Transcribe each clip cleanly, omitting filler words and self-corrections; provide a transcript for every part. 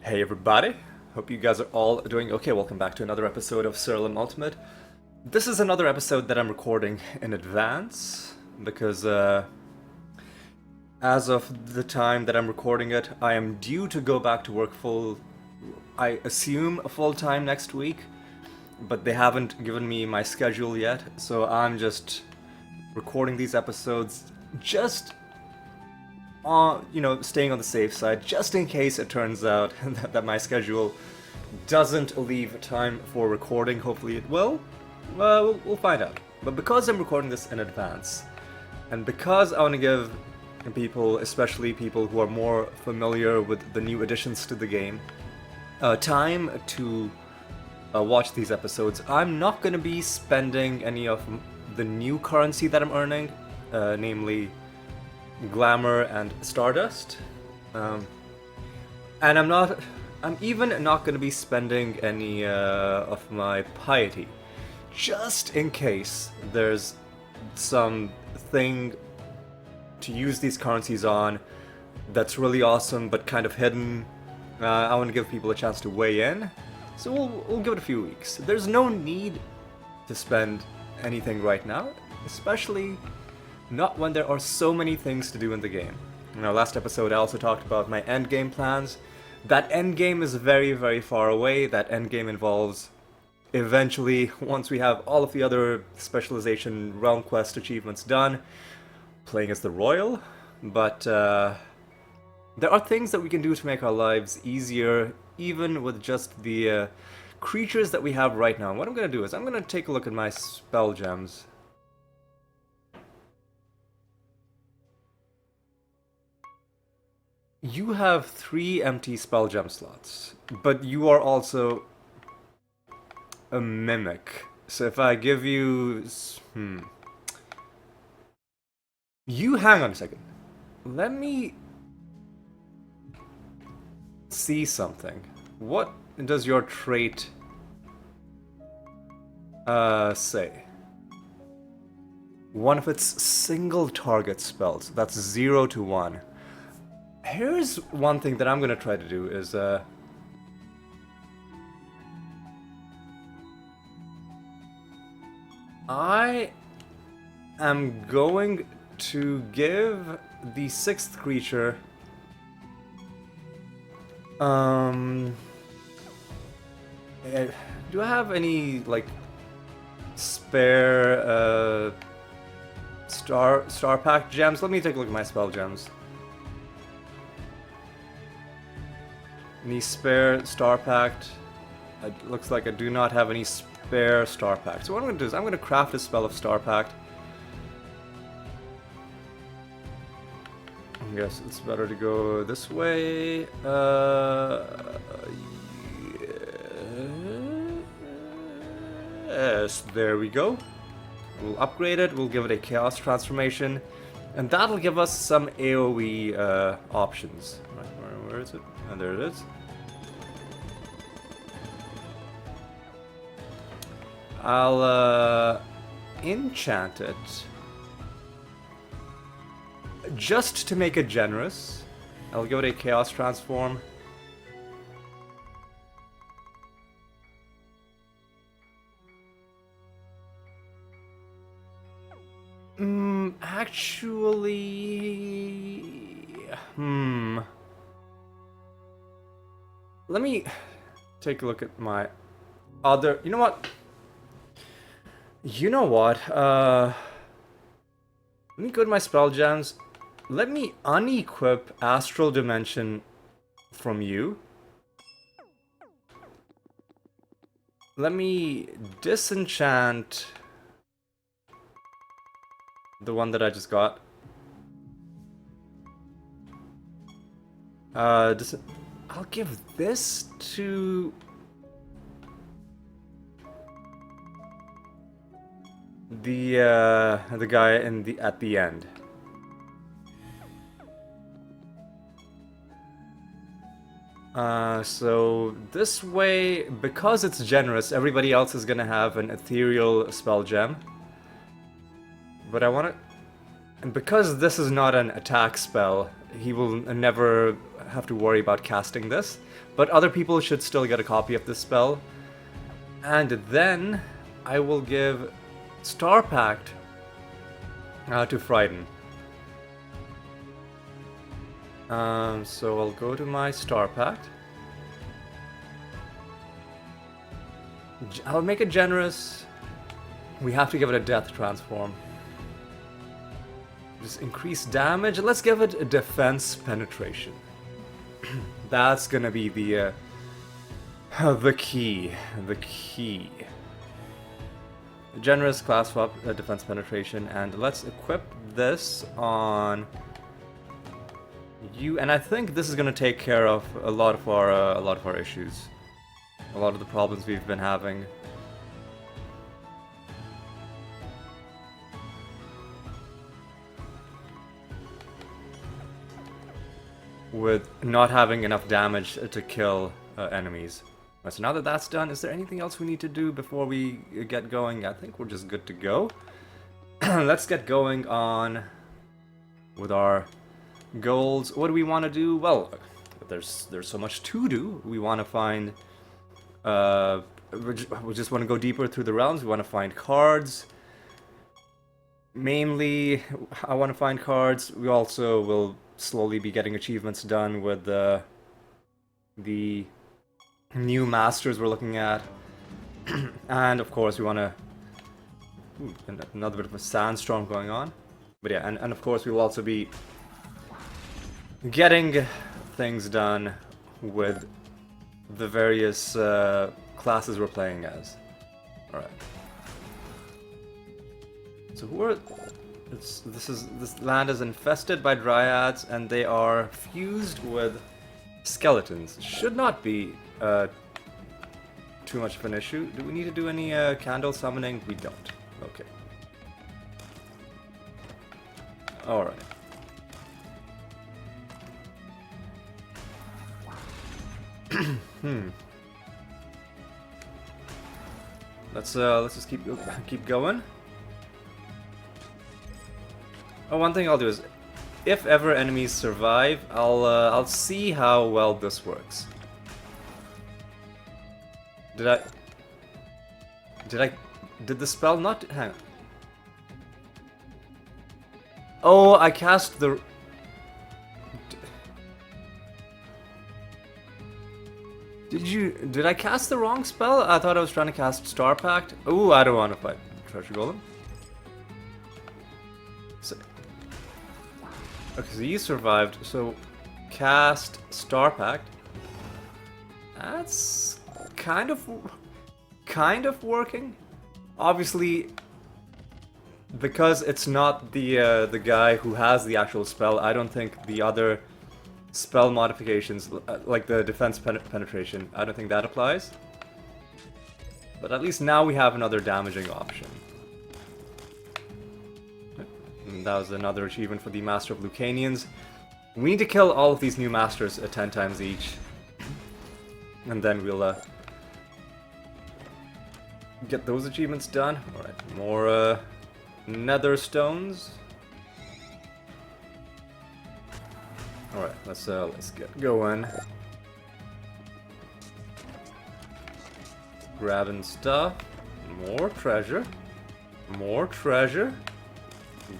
Hey everybody, hope you guys are all doing okay. Welcome back to another episode of Siralim Ultimate. This is another episode that I'm recording in advance because as of the time that I'm recording it, I am due to go back to work I assume full time next week, but they haven't given me my schedule yet, so I'm just recording these episodes just staying on the safe side, just in case it turns out that my schedule doesn't leave time for recording. Hopefully it will. We'll find out. But because I'm recording this in advance, and because I want to give people, especially people who are more familiar with the new additions to the game, time to watch these episodes, I'm not going to be spending any of the new currency that I'm earning, namely Glamour and Stardust. And I'm even not going to be spending any of my piety, just in case there's something to use these currencies on that's really awesome but kind of hidden. I want to give people a chance to weigh in, so we'll give it a few weeks. There's no need to spend anything right now, especially not when there are so many things to do in the game. In our last episode, I also talked about my endgame plans. That endgame is very, very far away. That endgame involves, eventually, once we have all of the other specialization realm quest achievements done, playing as the royal. But there are things that we can do to make our lives easier, even with just the creatures that we have right now. And what I'm going to do is I'm going to take a look at my spell gems. You have 3 empty spell gem slots, but you are also a mimic. So if I give you... You hang on a second. Let me see something. What does your trait say? One of its single target spells. That's 0 to 1. Here's one thing that I'm gonna try to do is I am going to give the 6th creature do I have any like spare star pack gems? Let me take a look at my spell gems. Any spare star packed? It looks like I do not have any spare star packed. So what I'm going to do is I'm going to craft a spell of star packed. I guess it's better to go this way. Yes, there we go. We'll upgrade it. We'll give it a chaos transformation, and that'll give us some AoE options. Right, where is it? And there it is. I'll enchant it just to make it generous. I'll give it a chaos transform. Let me take a look at my other... You know what? Let me go to my spell gems. Let me unequip Astral Dimension from you. Let me disenchant the one that I just got. I'll give this to the guy at the end. So this way, because it's generous, everybody else is gonna have an ethereal spell gem. But I wanna... And because this is not an attack spell, he will never have to worry about casting this. But other people should still get a copy of this spell. And then I will give Star Pact to Frighten. So I'll go to my Star Pact. I'll make it generous. We have to give it a Death Transform. Just increase damage. Let's give it a Defense Penetration. That's gonna be the key. The key. Generous class swap, Defense Penetration, and let's equip this on you. And I think this is gonna take care of a lot of our issues, a lot of the problems we've been having. With not having enough damage to kill enemies. So now that that's done, is there anything else we need to do before we get going? I think we're just good to go. Let's get going on with our goals. What do we want to do? Well, there's so much to do. We want to find... we just want to go deeper through the realms. We want to find cards. Mainly, I want to find cards. We also will slowly be getting achievements done with the new masters we're looking at. And of course we want to... another bit of a sandstorm going on. But yeah, and of course we will also be getting things done with the various classes we're playing as. Alright. So who are... This land is infested by dryads, and they are fused with skeletons. Should not be too much of an issue. Do we need to do any candle summoning? We don't. Okay. Alright. Let's just keep going. Oh, one thing I'll do is, if ever enemies survive, I'll see how well this works. Did the spell not hang on? Oh, I cast the... Did I cast the wrong spell? I thought I was trying to cast Star Pact. Ooh, I don't want to fight Treasure Golem. So, okay, so you survived, so cast Star Pact. That's kind of working. Obviously, because it's not the guy who has the actual spell, I don't think the other spell modifications, like the defense penetration, I don't think that applies. But at least now we have another damaging option. And that was another achievement for the Master of Lucanians. We need to kill all of these new masters 10 times each. And then we'll get those achievements done. Alright, more nether stones. Alright, let's get going. Grabbing stuff. More treasure. More treasure.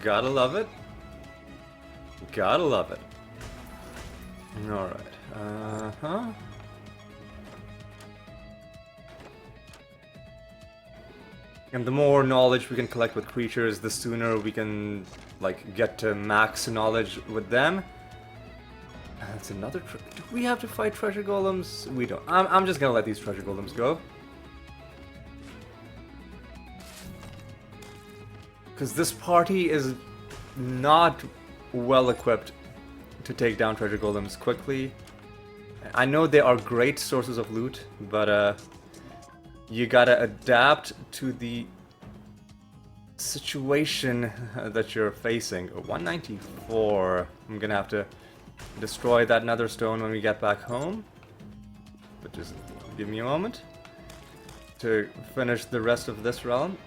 Gotta love it. Gotta love it. Alright. Uh-huh. And the more knowledge we can collect with creatures, the sooner we can, like, get to max knowledge with them. That's another... Do we have to fight treasure golems? We don't. I'm just gonna let these treasure golems go. Because this party is not well equipped to take down treasure golems quickly. I know they are great sources of loot, but you gotta adapt to the situation that you're facing. 194. I'm gonna have to destroy that nether stone when we get back home. But just give me a moment to finish the rest of this realm.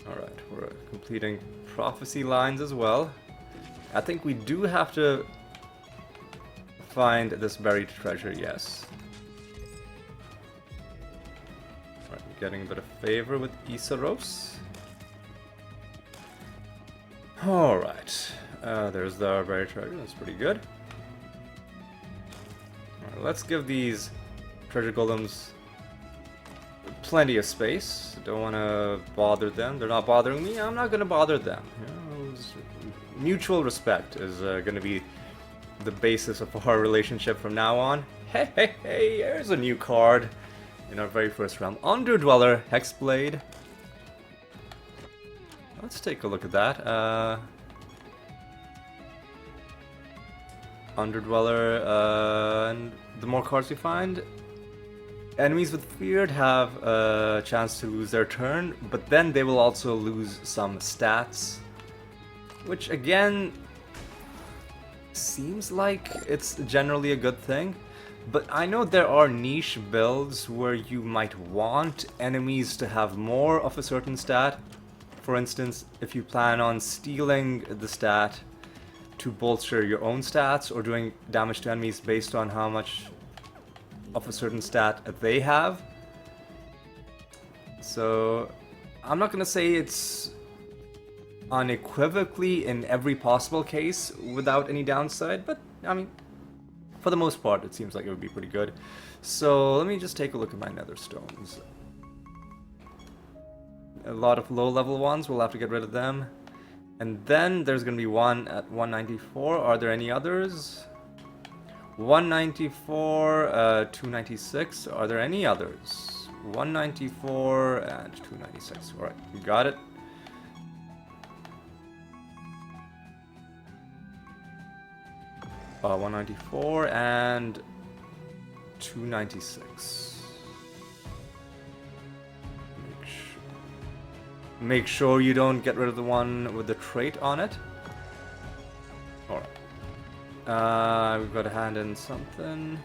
Alright, we're completing prophecy lines as well. I think we do have to find this buried treasure, yes. Alright, getting a bit of favor with Isaros. Alright, there's the buried treasure, that's pretty good. Alright, let's give these treasure golems plenty of space. Don't want to bother them. They're not bothering me. I'm not going to bother them. You know, mutual respect is going to be the basis of our relationship from now on. Hey, hey, hey, here's a new card in our very first round. Underdweller, Hexblade. Let's take a look at that. Underdweller, and the more cards we find, enemies with Feared have a chance to lose their turn, but then they will also lose some stats, which again seems like it's generally a good thing. But I know there are niche builds where you might want enemies to have more of a certain stat. For instance, if you plan on stealing the stat to bolster your own stats or doing damage to enemies based on how much of a certain stat they have. So I'm not gonna say it's unequivocally in every possible case without any downside, but I mean, for the most part, it seems like it would be pretty good. So let me just take a look at my nether stones. A lot of low-level ones, we'll have to get rid of them. And then there's going to be one at 194. Are there any others? 194, 296. Are there any others? 194 and 296. Alright, we got it. Uh, 194 and 296. Make sure you don't get rid of the one with the trait on it. Alright. We've got to hand in something.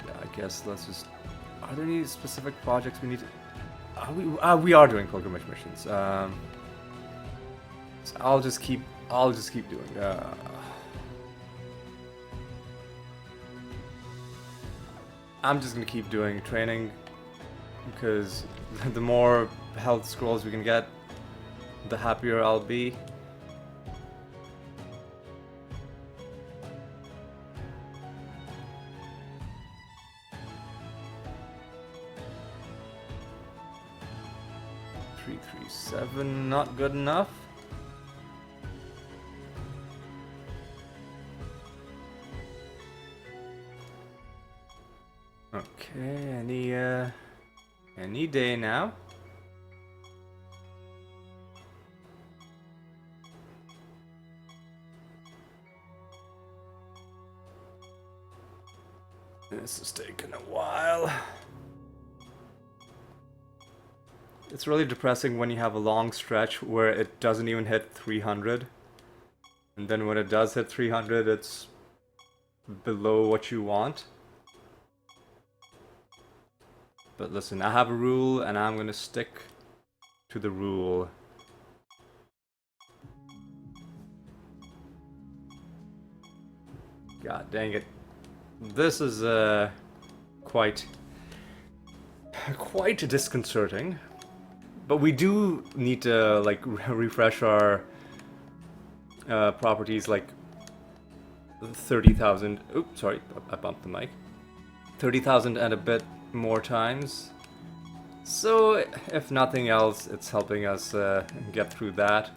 Yeah, I guess let's just... Are there any specific projects we need to... we are doing pilgrimage missions. So I'll just keep doing. I'm just gonna keep doing training, because the more health scrolls we can get, the happier I'll be. $337, not good enough. Okay, any day now. This is taking a while. It's really depressing when you have a long stretch where it doesn't even hit 300. And then when it does hit 300, it's below what you want. But listen, I have a rule and I'm gonna stick to the rule. God dang it. This is quite disconcerting. But we do need to like refresh our properties like 30,000. Oops, sorry, I bumped the mic. 30,000 and a bit more times. So if nothing else, it's helping us get through that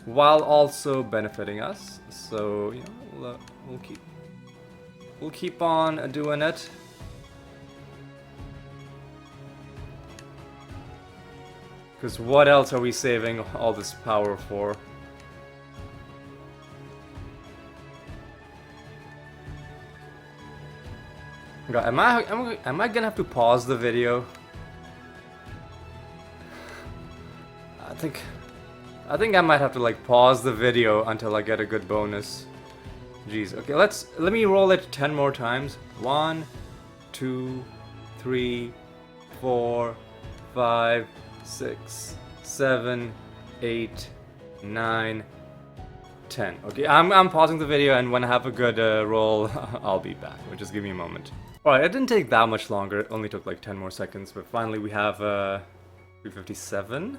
while also benefiting us. So you know, we'll keep on doing it. Because what else are we saving all this power for? God, am I gonna have to pause the video? I think I might have to like pause the video until I get a good bonus. Jeez. Okay, let me roll it 10 more times. 1, 2, 3, 4, 5, 6, 7, 8, 9, 10. Okay, I'm pausing the video, and when I have a good roll, I'll be back. Just give me a moment. Alright, it didn't take that much longer. It only took like 10 more seconds, but finally we have 357,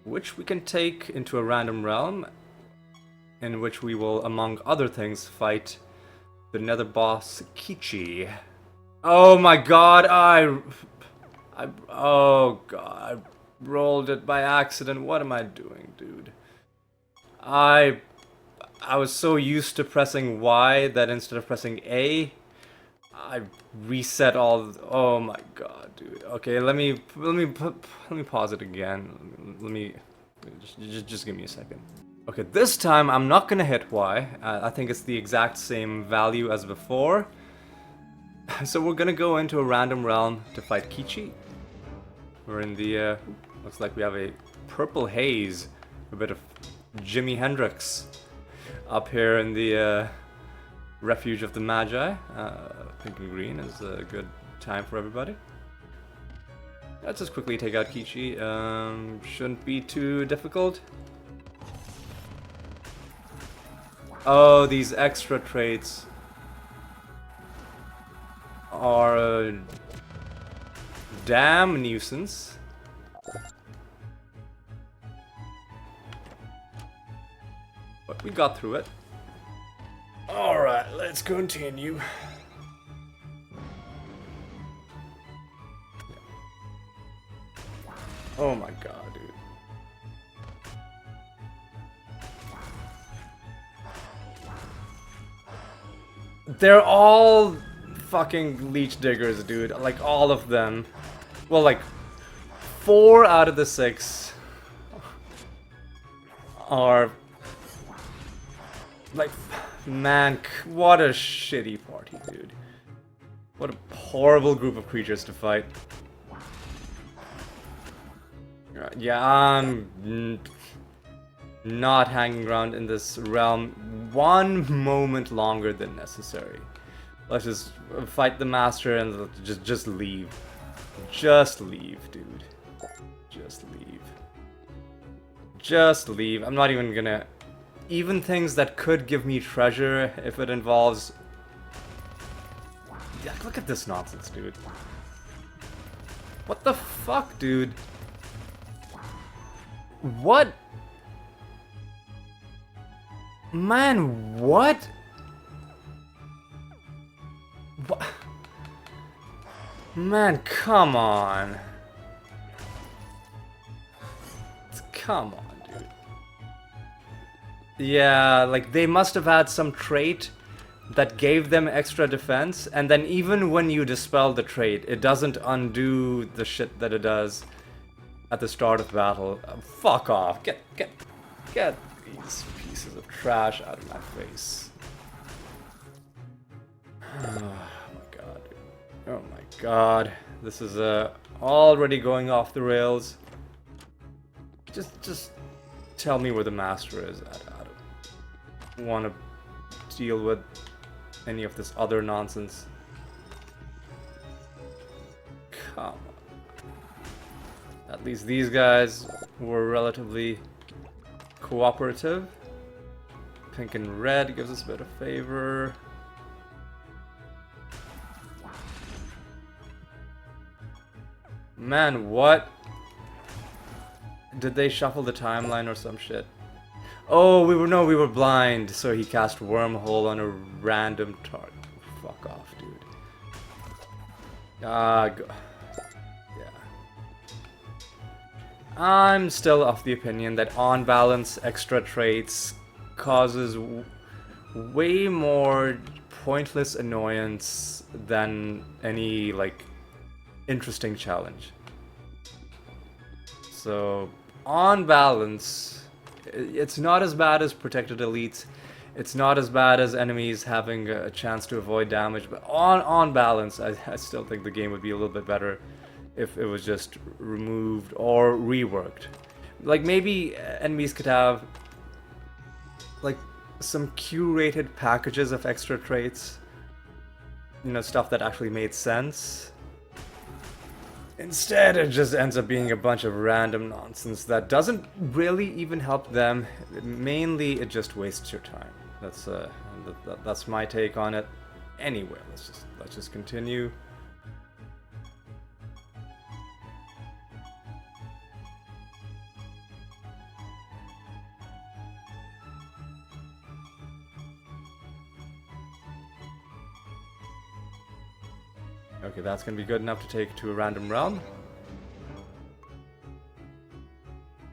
which we can take into a random realm, in which we will, among other things, fight the nether boss Kichi. Oh my god, oh god, I rolled it by accident. What am I doing, dude? I was so used to pressing Y that instead of pressing A, I reset all. Oh my god, dude. Okay, let me pause it again. Let me just give me a second. Okay, this time I'm not gonna hit Y. I think it's the exact same value as before. So we're gonna go into a random realm to fight Kichi. We're in the, looks like we have a purple haze, a bit of Jimi Hendrix up here in the refuge of the Magi. Pink and green is a good time for everybody. Let's just quickly take out Kichi. Shouldn't be too difficult. Oh, these extra traits are a damn nuisance. But we got through it. Alright, let's continue. Oh my god, dude. They're all fucking leech diggers, dude. Like, all of them. Well, like, 4 out of the 6 are... Like, man, what a shitty party, dude. What a horrible group of creatures to fight. Yeah, I'm not hanging around in this realm one moment longer than necessary. Let's just fight the master and just leave. Just leave, dude. Just leave. Just leave. I'm not even gonna... Even things that could give me treasure if it involves... Yeah, look at this nonsense, dude. What the fuck, dude? What? Man, what? What? Man, come on. Come on, dude. Yeah, like they must have had some trait that gave them extra defense, and then even when you dispel the trait, it doesn't undo the shit that it does at the start of battle. Fuck off. Get these pieces of trash out of my face. Oh my god, dude. Oh my god. This is already going off the rails. Just tell me where the master is. I don't want to deal with any of this other nonsense. Come on. At least these guys were relatively cooperative. Pink and red gives us a bit of favor. Man, what? Did they shuffle the timeline or some shit? Oh, we were blind, so he cast Wormhole on a random target. Fuck off, dude. Yeah. I'm still of the opinion that on balance, extra traits causes way more pointless annoyance than any, like, interesting challenge. So, on balance, it's not as bad as Protected Elites. It's not as bad as enemies having a chance to avoid damage. But on balance, I still think the game would be a little bit better if it was just removed or reworked. Like, maybe enemies could have, like, some curated packages of extra traits. You know, stuff that actually made sense. Instead, it just ends up being a bunch of random nonsense that doesn't really even help them. Mainly, it just wastes your time. That's my take on it. Anyway, let's just continue. Okay, that's gonna be good enough to take to a random realm.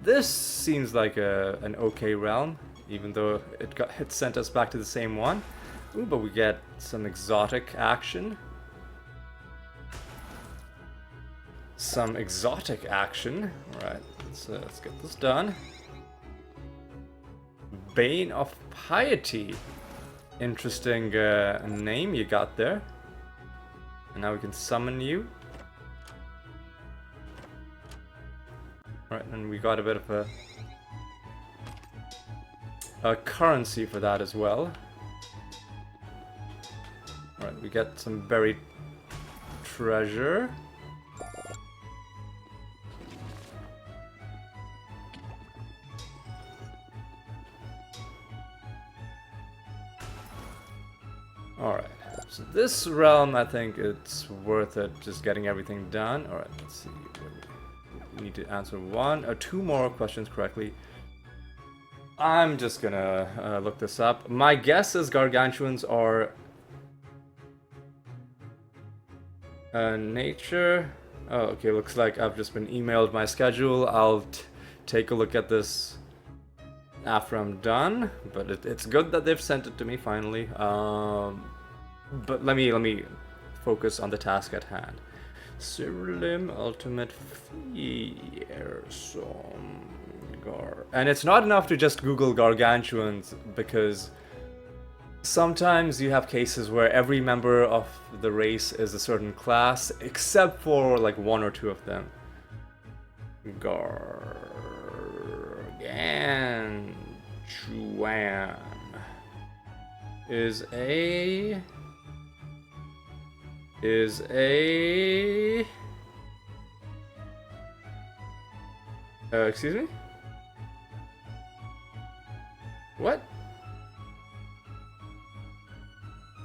This seems like an okay realm, even though it sent us back to the same one. Ooh, but we get some exotic action. Some exotic action. Alright, let's get this done. Bane of Piety. Interesting name you got there. And now we can summon you. Alright, and we got a bit of a currency for that as well. Alright, we get some buried treasure. Alright, so this realm, I think it's worth it just getting everything done. Alright, let's see. We need to answer one or two more questions correctly. I'm just gonna look this up. My guess is gargantuans are nature. Oh, okay, looks like I've just been emailed my schedule. I'll take a look at this after I'm done, but it's good that they've sent it to me finally. But let me focus on the task at hand. Siralim Ultimate Fearsome and it's not enough to just Google gargantuans, because sometimes you have cases where every member of the race is a certain class, except for like one or two of them. Gargantuan is a excuse me? What?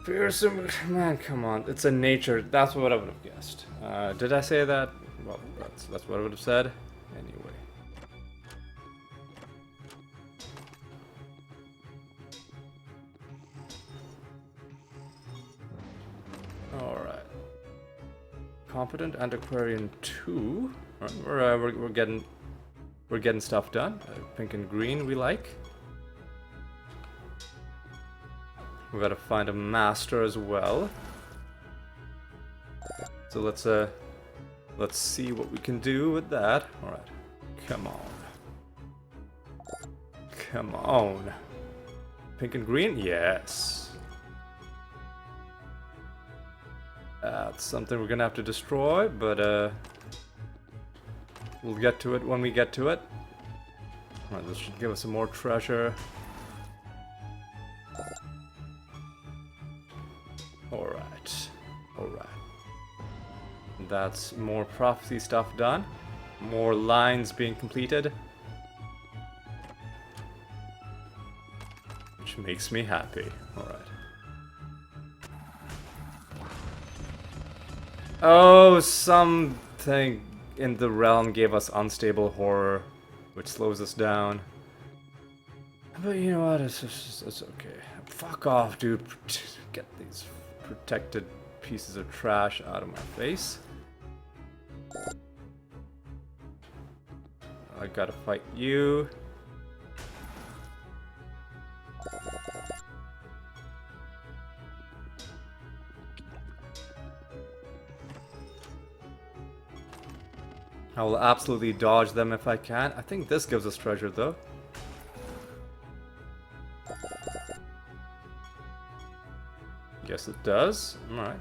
Fearsome, man, come on. It's a nature. That's what I would have guessed. Did I say that? Well, that's what I would have said. Anyway. Alright. Competent Antiquarian 2. Alright, we're getting stuff done. Pink and green we like. We gotta find a master as well. So let's see what we can do with that. Alright. Come on. Come on. Pink and green? Yes. That's something we're gonna have to destroy, but we'll get to it when we get to it. Alright, this should give us some more treasure. Alright. Alright. That's more prophecy stuff done. More lines being completed. Which makes me happy. Alright. Oh, something in the realm gave us unstable horror, which slows us down. But you know what? It's okay. Fuck off, dude. Get these protected pieces of trash out of my face. I gotta fight you. I will absolutely dodge them if I can. I think this gives us treasure though. Yes, it does. Alright.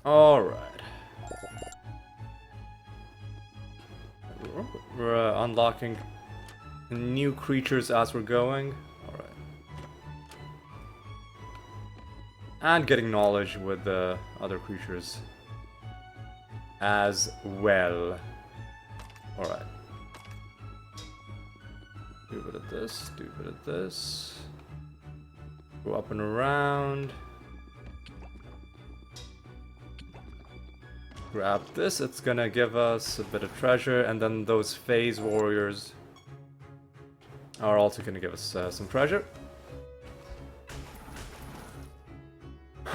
Alright. We're unlocking new creatures as we're going. Alright. And getting knowledge with the other creatures as well. Alright. Do a bit of this, do a bit of this. Go up and around. Grab this, it's gonna give us a bit of treasure, and then those phase warriors are also gonna give us some treasure.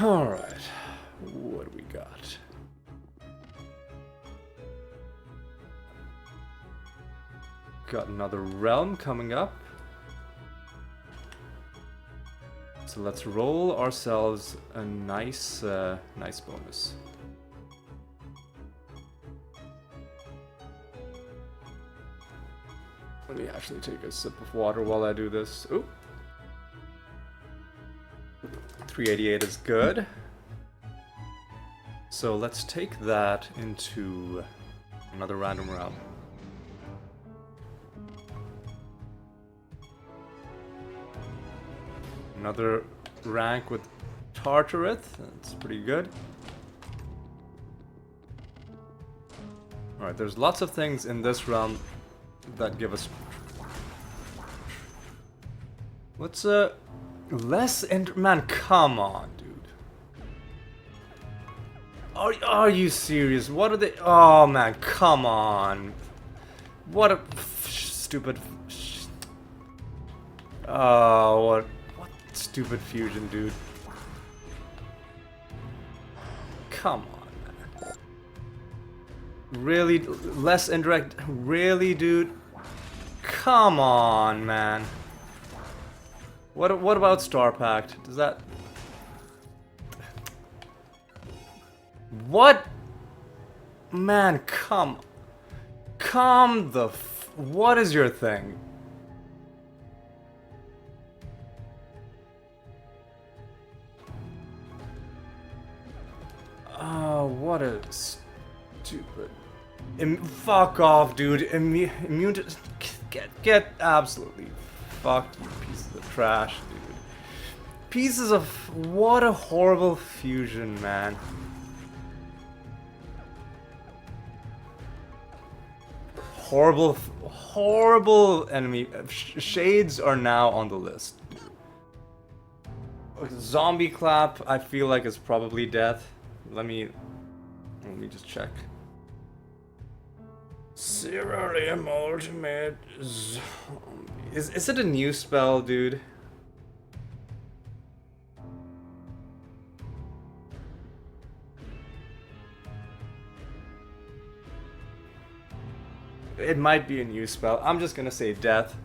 Alright, what do we got? Got another realm coming up. So let's roll ourselves a nice bonus. Let me actually take a sip of water while I do this. Ooh. 388 is good. So let's take that into another random realm. Another rank with Tartareth. That's pretty good. Alright, there's lots of things in this realm that give us... What's less man, come on, dude. Are you serious? What are they? Oh man, come on. What a stupid... Oh, what stupid fusion, dude. Come on, man. Really? Less indirect? Really, dude? Come on, man. What about Star Pact? Does that... What? Man, come the what is your thing? Oh, what a stupid... fuck off, dude. Immune to... Get absolutely fucked, you pieces of trash, dude. Pieces of... What a horrible fusion, man. Horrible enemy. Shades are now on the list. Zombie clap, I feel like it's probably death. Let me just check. Siralim ultimate zombie. Is it a new spell, dude? It might be a new spell. I'm just gonna say death.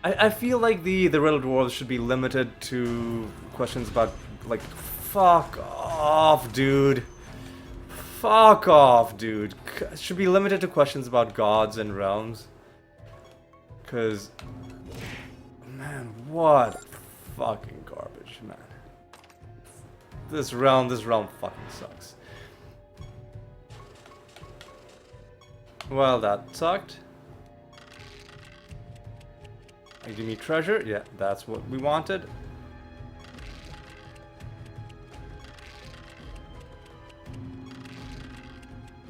I feel like the Riddle Dwarves should be limited to questions about, like, fuck off, dude. Fuck off, dude. Should be limited to questions about gods and realms. Cause, man, what fucking garbage, man. This realm fucking sucks. Well, that sucked. Give me treasure. Yeah, that's what we wanted.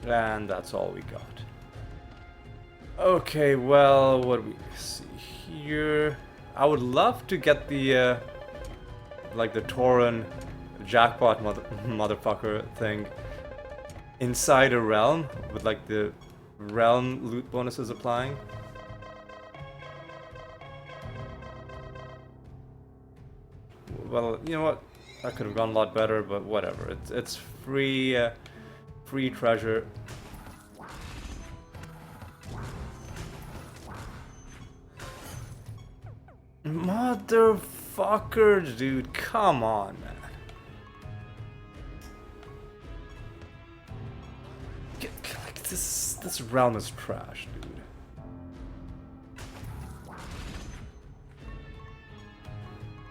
And that's all we got. Okay, well, what do we see here? I would love to get the, like the Tauren jackpot motherfucker thing inside a realm with like the realm loot bonuses applying. Well, you know what? That could have gone a lot better, but whatever. It's free, free treasure. Motherfucker, dude! Come on, man. Like this realm is trash, dude.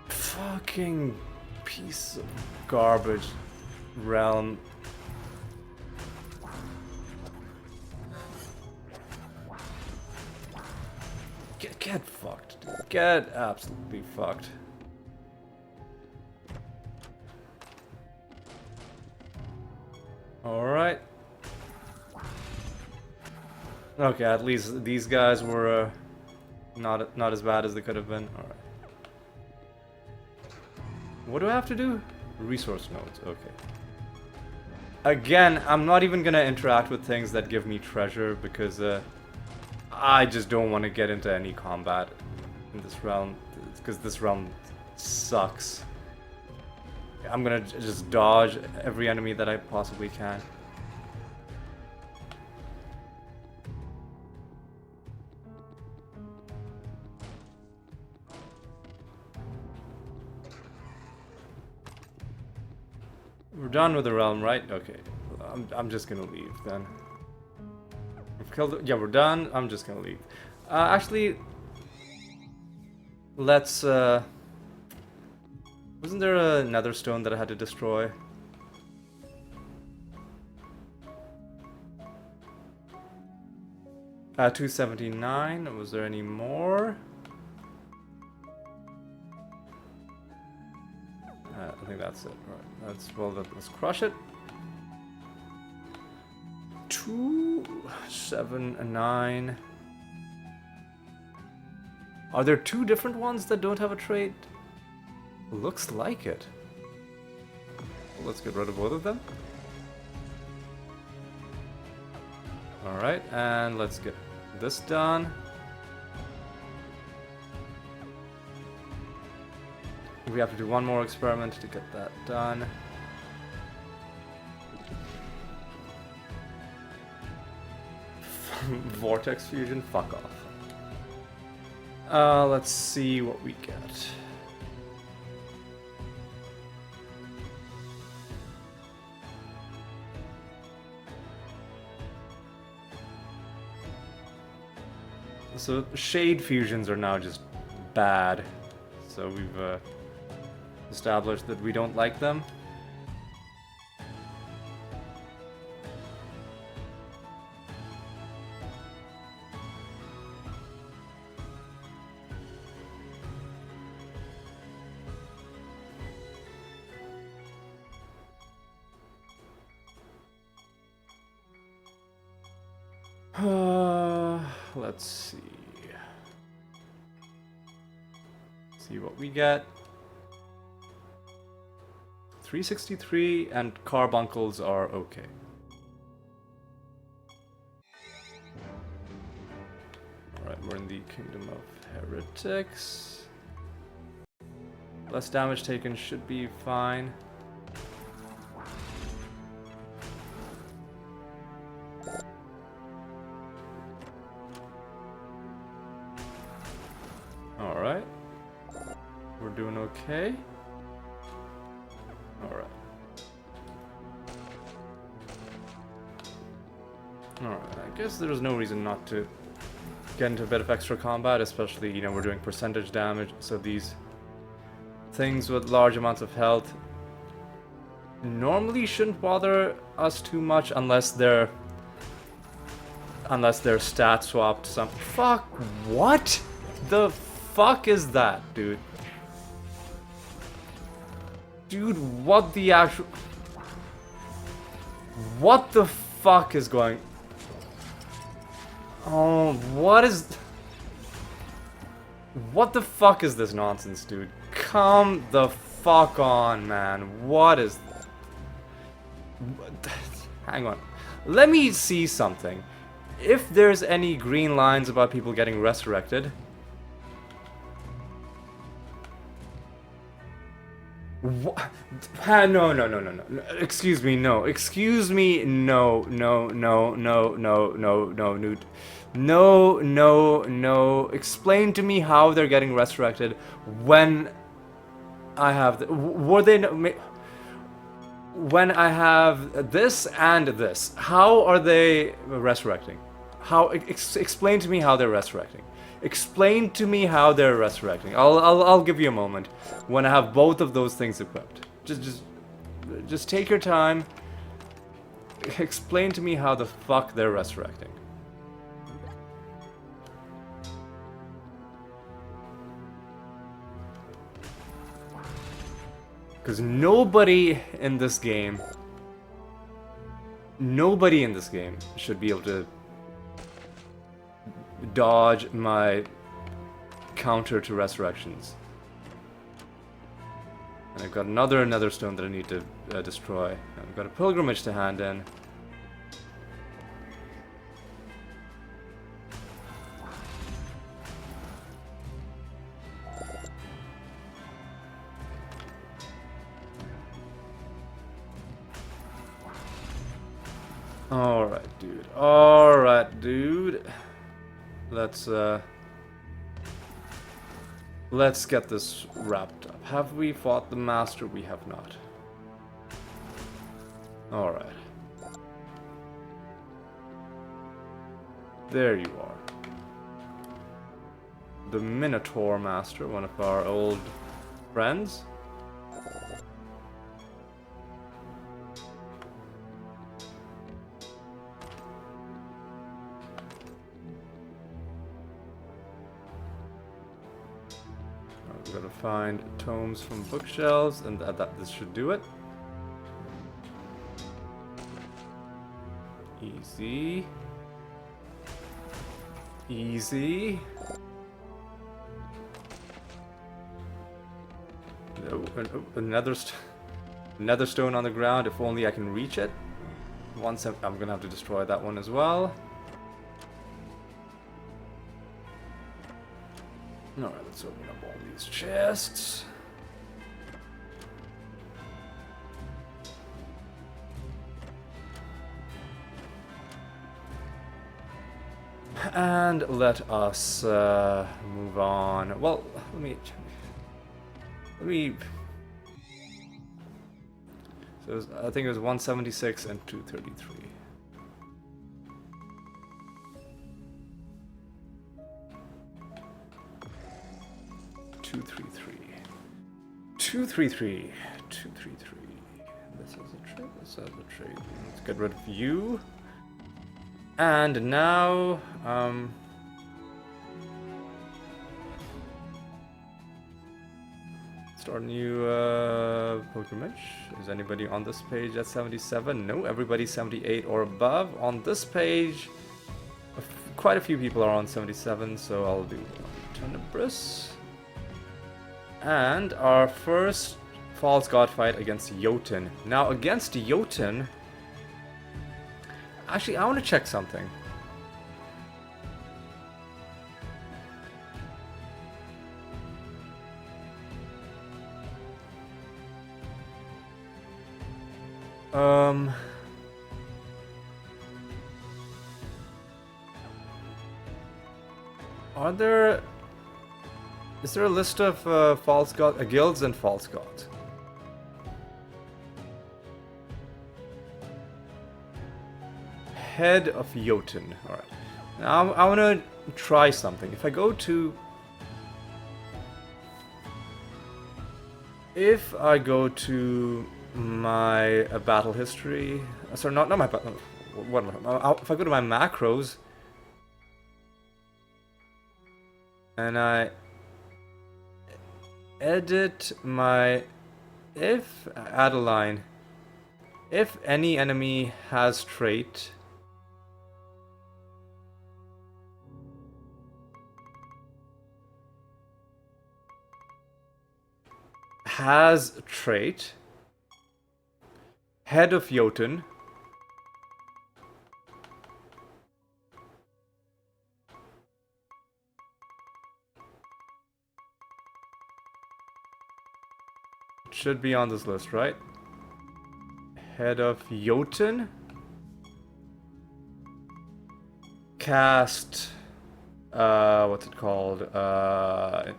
Fucking piece of garbage realm. Get fucked, dude. Get absolutely fucked. Alright. Okay, at least these guys were not as bad as they could have been. Alright. What do I have to do? Resource nodes, okay. Again, I'm not even gonna interact with things that give me treasure because I just don't want to get into any combat in this realm because this realm sucks. I'm gonna just dodge every enemy that I possibly can. We're done with the realm, right? Okay. I'm just gonna leave then. We've killed it. Yeah, we're done. I'm just gonna leave. Actually, let's. Wasn't there a nether stone that I had to destroy? At 279. Was there any more? I think that's it. Right. Let's crush it. 2, 7, 9. Are there 2 different ones that don't have a trait? Looks like it. Well, let's get rid of both of them. Alright, and let's get this done. We have to do one more experiment to get that done. Vortex fusion? Fuck off. Let's see what we get. So shade fusions are now just bad. So we've established that we don't like them. Let's see. See what we get. 363 and carbuncles are okay. Alright, we're in the Kingdom of Heretics. Less damage taken should be fine. Alright. We're doing okay. Alright. Alright, I guess there's no reason not to get into a bit of extra combat, especially, you know, we're doing percentage damage, so these things with large amounts of health normally shouldn't bother us too much unless they're stat swapped some. Fuck, what the fuck is that, dude? Dude, what the actual... What the fuck is going... Oh, what is... What the fuck is this nonsense, dude? Come the fuck on, man. What is... Hang on. Let me see something. If there's any green lines about people getting resurrected... What? No. Excuse me, no. Excuse me, no, dude. No. Explain to me how they're getting resurrected when I have... Were they... When I have this and this, how are they resurrecting? How... Explain to me how they're resurrecting. Explain to me how they're resurrecting. I'll give you a moment when I have both of those things equipped. Just take your time. Explain to me how the fuck they're resurrecting. Because nobody in this game should be able to dodge my counter to resurrections. And I've got another nether stone that I need to destroy. I've got a pilgrimage to hand in. Alright, dude. Alright, dude. Let's get this wrapped up. Have we fought the master? We have not. Alright. There you are. The Minotaur Master, one of our old friends. We've got to find tomes from bookshelves, and this should do it. Easy. Easy. No, another stone on the ground. If only I can reach it. Once I'm gonna have to destroy that one as well. Alright, let's open up all these chests. And let us move on. Well, let me. So I think it was 176 and 233. Two three three. This is a trade. This is a trade. Let's get rid of you. And now, start a new pilgrimage. Is anybody on this page at 77? No, everybody's 78 or above. On this page, quite a few people are on 77, so I'll do Tenebris. And our first False God fight against Jotun. Now, against Jotun, actually, I want to check something. Is there a list of false god guilds and false gods? Head of Jotun. Alright. Now I want to try something. If I go to my battle history, sorry, not my battle. What? If I go to my macros and I edit my add a line. If any enemy has trait Head of Jotun, should be on this list, right? Head of Jotun. Cast what's it called?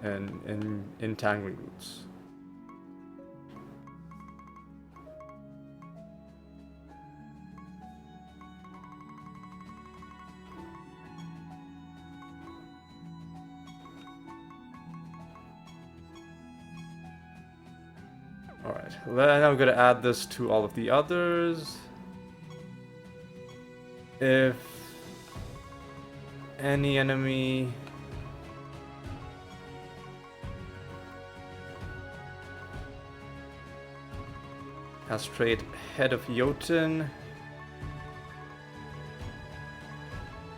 Entangling Roots. Alright, then I'm going to add this to all of the others. If any enemy Castrate Head of Jotun.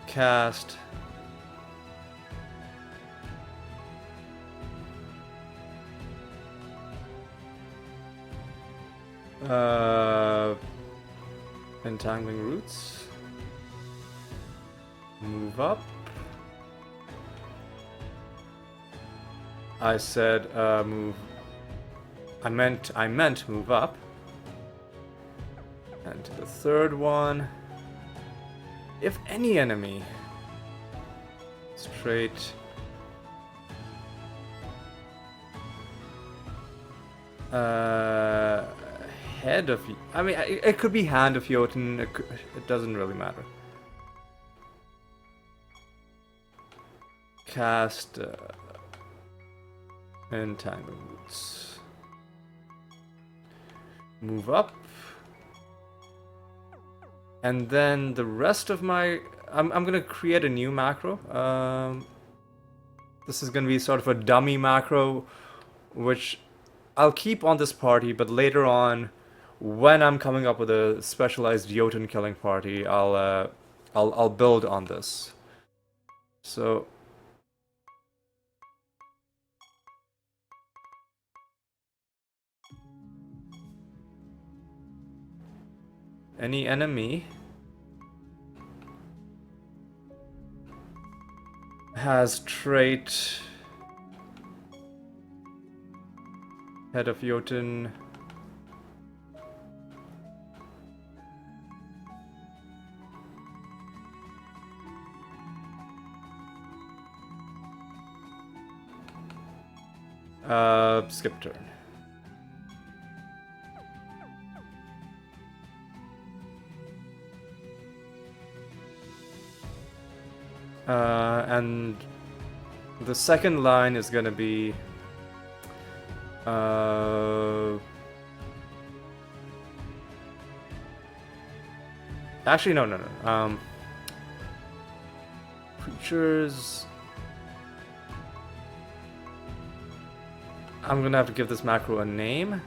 Cast Entangling Roots. Move up. I said move. I meant move up. And to the third one. If any enemy straight head of, I mean, it could be hand of Jotun, it doesn't really matter. Cast Entangling Roots. Move up. And then the rest of my... I'm gonna create a new macro. This is gonna be sort of a dummy macro, which I'll keep on this party, but later on, when I'm coming up with a specialized Jotun killing party, I'll build on this. So... any enemy has trait Head of Jotun. Skip turn. And the second line is gonna be actually no. Creatures. I'm gonna have to give this macro a name.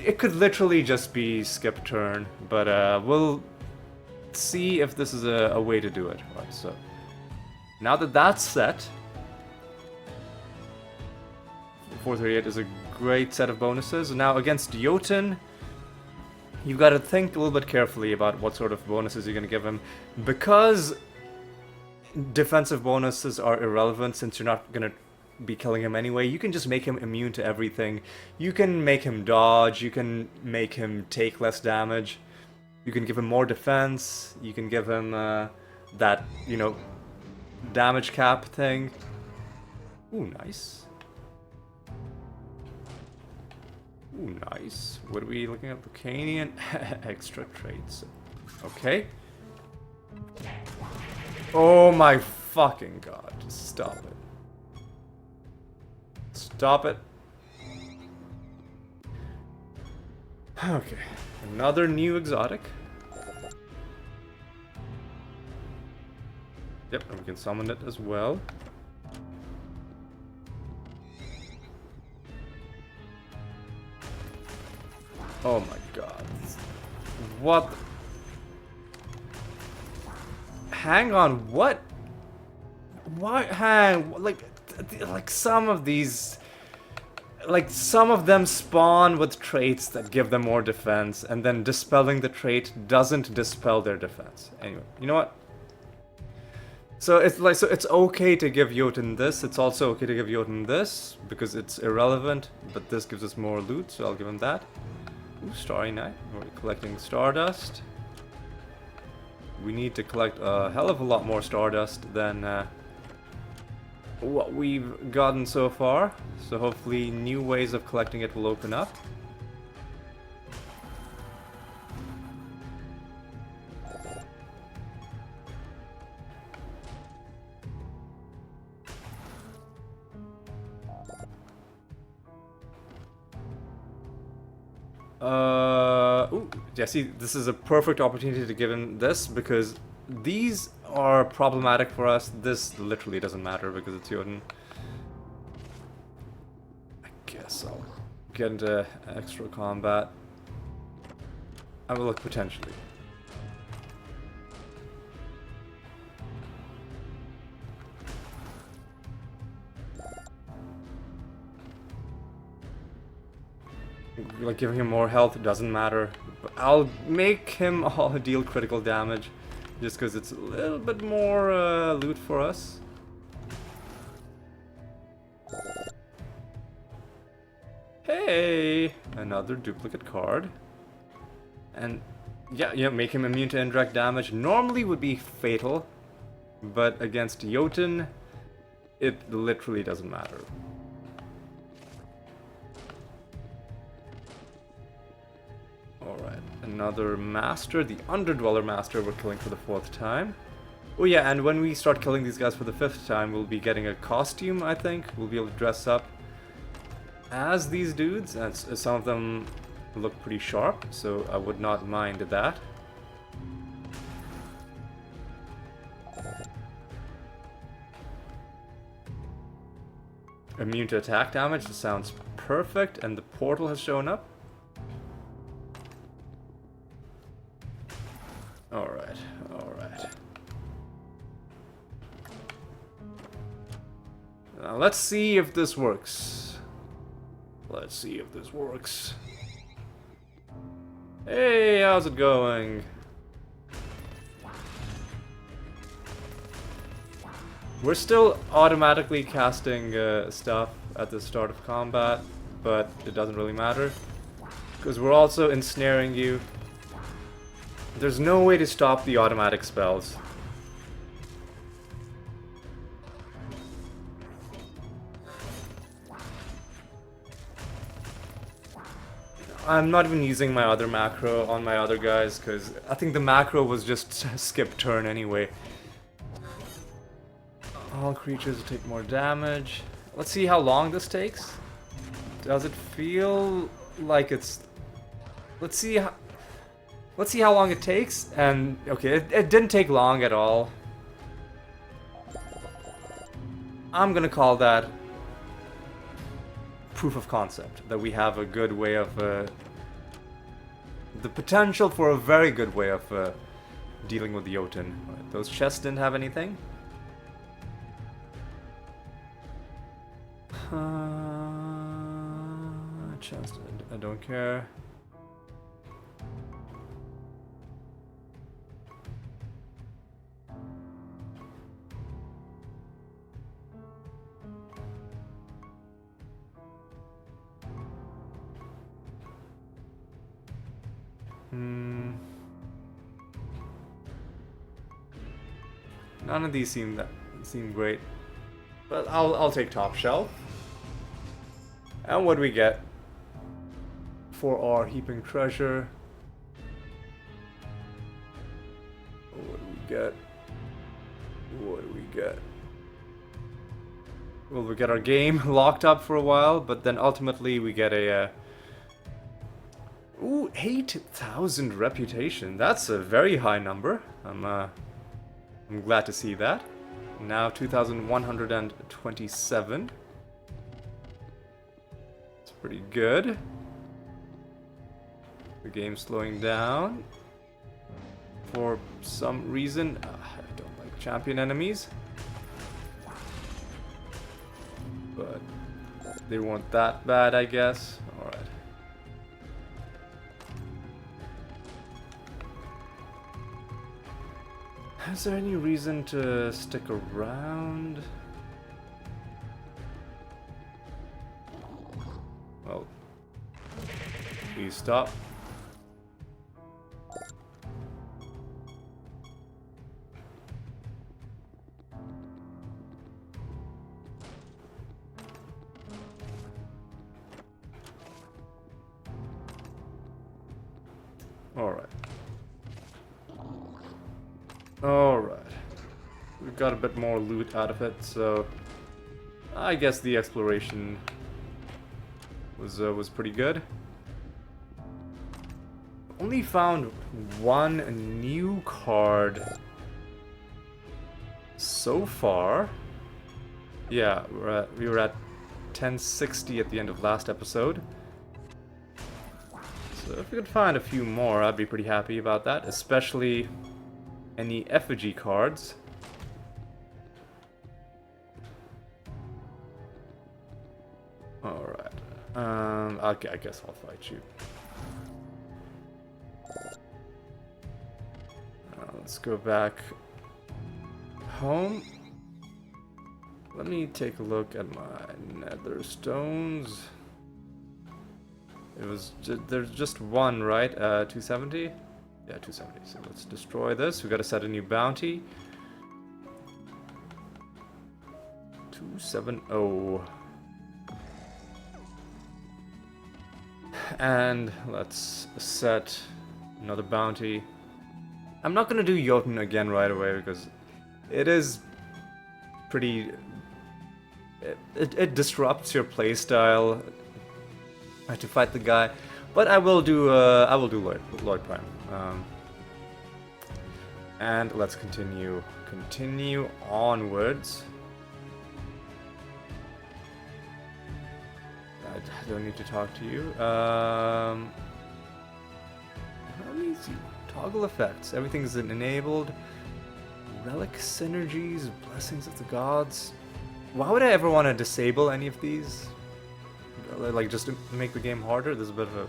It could literally just be skip turn, but we'll see if this is a way to do it. Right, so now that that's set, 438 is a great set of bonuses. Now against Jotun, you've got to think a little bit carefully about what sort of bonuses you're going to give him, because defensive bonuses are irrelevant since you're not going to be killing him anyway. You can just make him immune to everything. You can make him dodge, you can make him take less damage, you can give him more defense, you can give him that, you know, damage cap thing. Ooh, nice. Ooh, nice. What are we looking at? Lucanian extra traits. Okay. Oh my fucking god. Just stop it. Stop it. Okay. Another new exotic. Yep, and we can summon it as well. Oh my god. What? Hang on, what? Why? Like some of these, like some of them spawn with traits that give them more defense, and then dispelling the trait doesn't dispel their defense. Anyway, you know what? So it's like, so it's okay to give Jotun this. It's also okay to give Jotun this because it's irrelevant, but this gives us more loot, so I'll give him that. Ooh, Starry Night. We're collecting Stardust. We need to collect a hell of a lot more Stardust than what we've gotten so far. So hopefully new ways of collecting it will open up. Ooh, yeah, see, this is a perfect opportunity to give him this, because these are problematic for us. This literally doesn't matter because it's Jotun. I guess I'll get into extra combat. I will look potentially. Like, giving him more health doesn't matter. I'll make him all deal critical damage, just because it's a little bit more loot for us. Hey! Another duplicate card. And yeah, make him immune to indirect damage. Normally would be fatal, but against Jotun, it literally doesn't matter. Alright, another master, the Underdweller master we're killing for the 4th time. Oh yeah, and when we start killing these guys for the 5th time, we'll be getting a costume, I think. We'll be able to dress up as these dudes, and some of them look pretty sharp, so I would not mind that. Immune to attack damage, this sounds perfect, and the portal has shown up. Alright, alright. Now let's see if this works. Let's see if this works. Hey, how's it going? We're still automatically casting stuff at the start of combat, but it doesn't really matter, because we're also ensnaring you. There's no way to stop the automatic spells. I'm not even using my other macro on my other guys, because I think the macro was just skip turn anyway. All creatures take more damage. Let's see how long this takes. Does it feel like it's... Let's see how long it takes. And okay, it didn't take long at all. I'm gonna call that proof of concept, that we have a good way of the potential for a very good way of dealing with the Jotun. Right, those chests didn't have anything. Chest, I don't care. None of these seem great, but I'll take top shelf. And what do we get for our heaping treasure? What do we get? What do we get? Well, we get our game locked up for a while, but then ultimately we get a ooh, 8,000 reputation. That's a very high number. I'm glad to see that. Now 2,127. It's pretty good. The game's slowing down for some reason. I don't like champion enemies, but they weren't that bad, I guess. Alright. Is there any reason to stick around? Well, please stop. Alright. Alright. We've got a bit more loot out of it, so I guess the exploration was pretty good. only found one new card so far. Yeah, we were at 1060 at the end of last episode. So if we could find a few more, I'd be pretty happy about that, especially any effigy cards. Alright. Okay, I guess I'll fight you. Let's go back home. Let me take a look at my nether stones. It was there's just one, right? 270? Yeah, 270. So let's destroy this. We gotta set a new bounty. 270. And let's set another bounty. I'm not gonna do Jotun again right away because it is pretty... It disrupts your playstyle to fight the guy, but I will do Lloyd Prime. And let's continue onwards. I don't need to talk to you. How easy. Toggle effects. Everything's enabled. Relic synergies, blessings of the gods. Why would I ever want to disable any of these? Like, just to make the game harder? There's a bit of a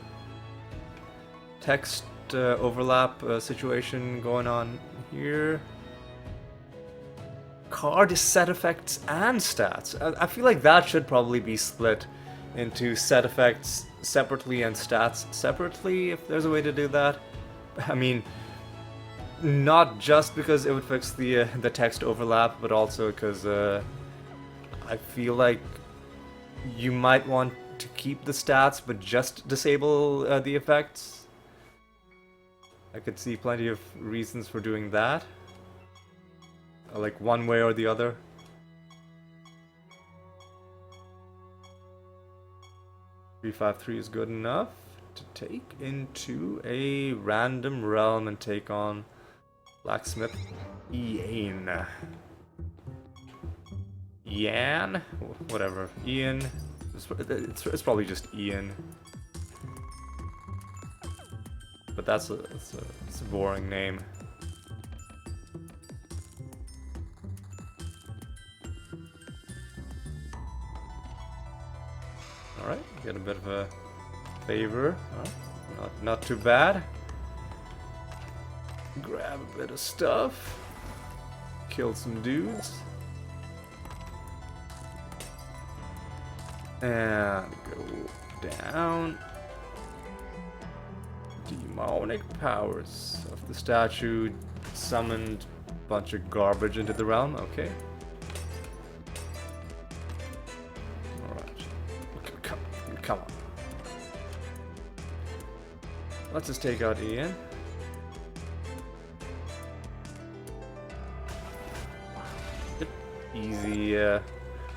text overlap situation going on here. Card set effects and stats. I feel like that should probably be split into set effects separately and stats separately, if there's a way to do that. I mean, not just because it would fix the text overlap, but also because I feel like you might want to keep the stats, but just disable the effects. I could see plenty of reasons for doing that. Like one way or the other. .353 is good enough to take into a random realm and take on Blacksmith Ian. Yan? Whatever. Ian. It's probably just Ian. But it's a boring name. Alright, get a bit of a favor. Not too bad. Grab a bit of stuff. Kill some dudes. And go down. Demonic powers of the statue summoned a bunch of garbage into the realm. Okay. Come on. Let's just take out Ian. Easy.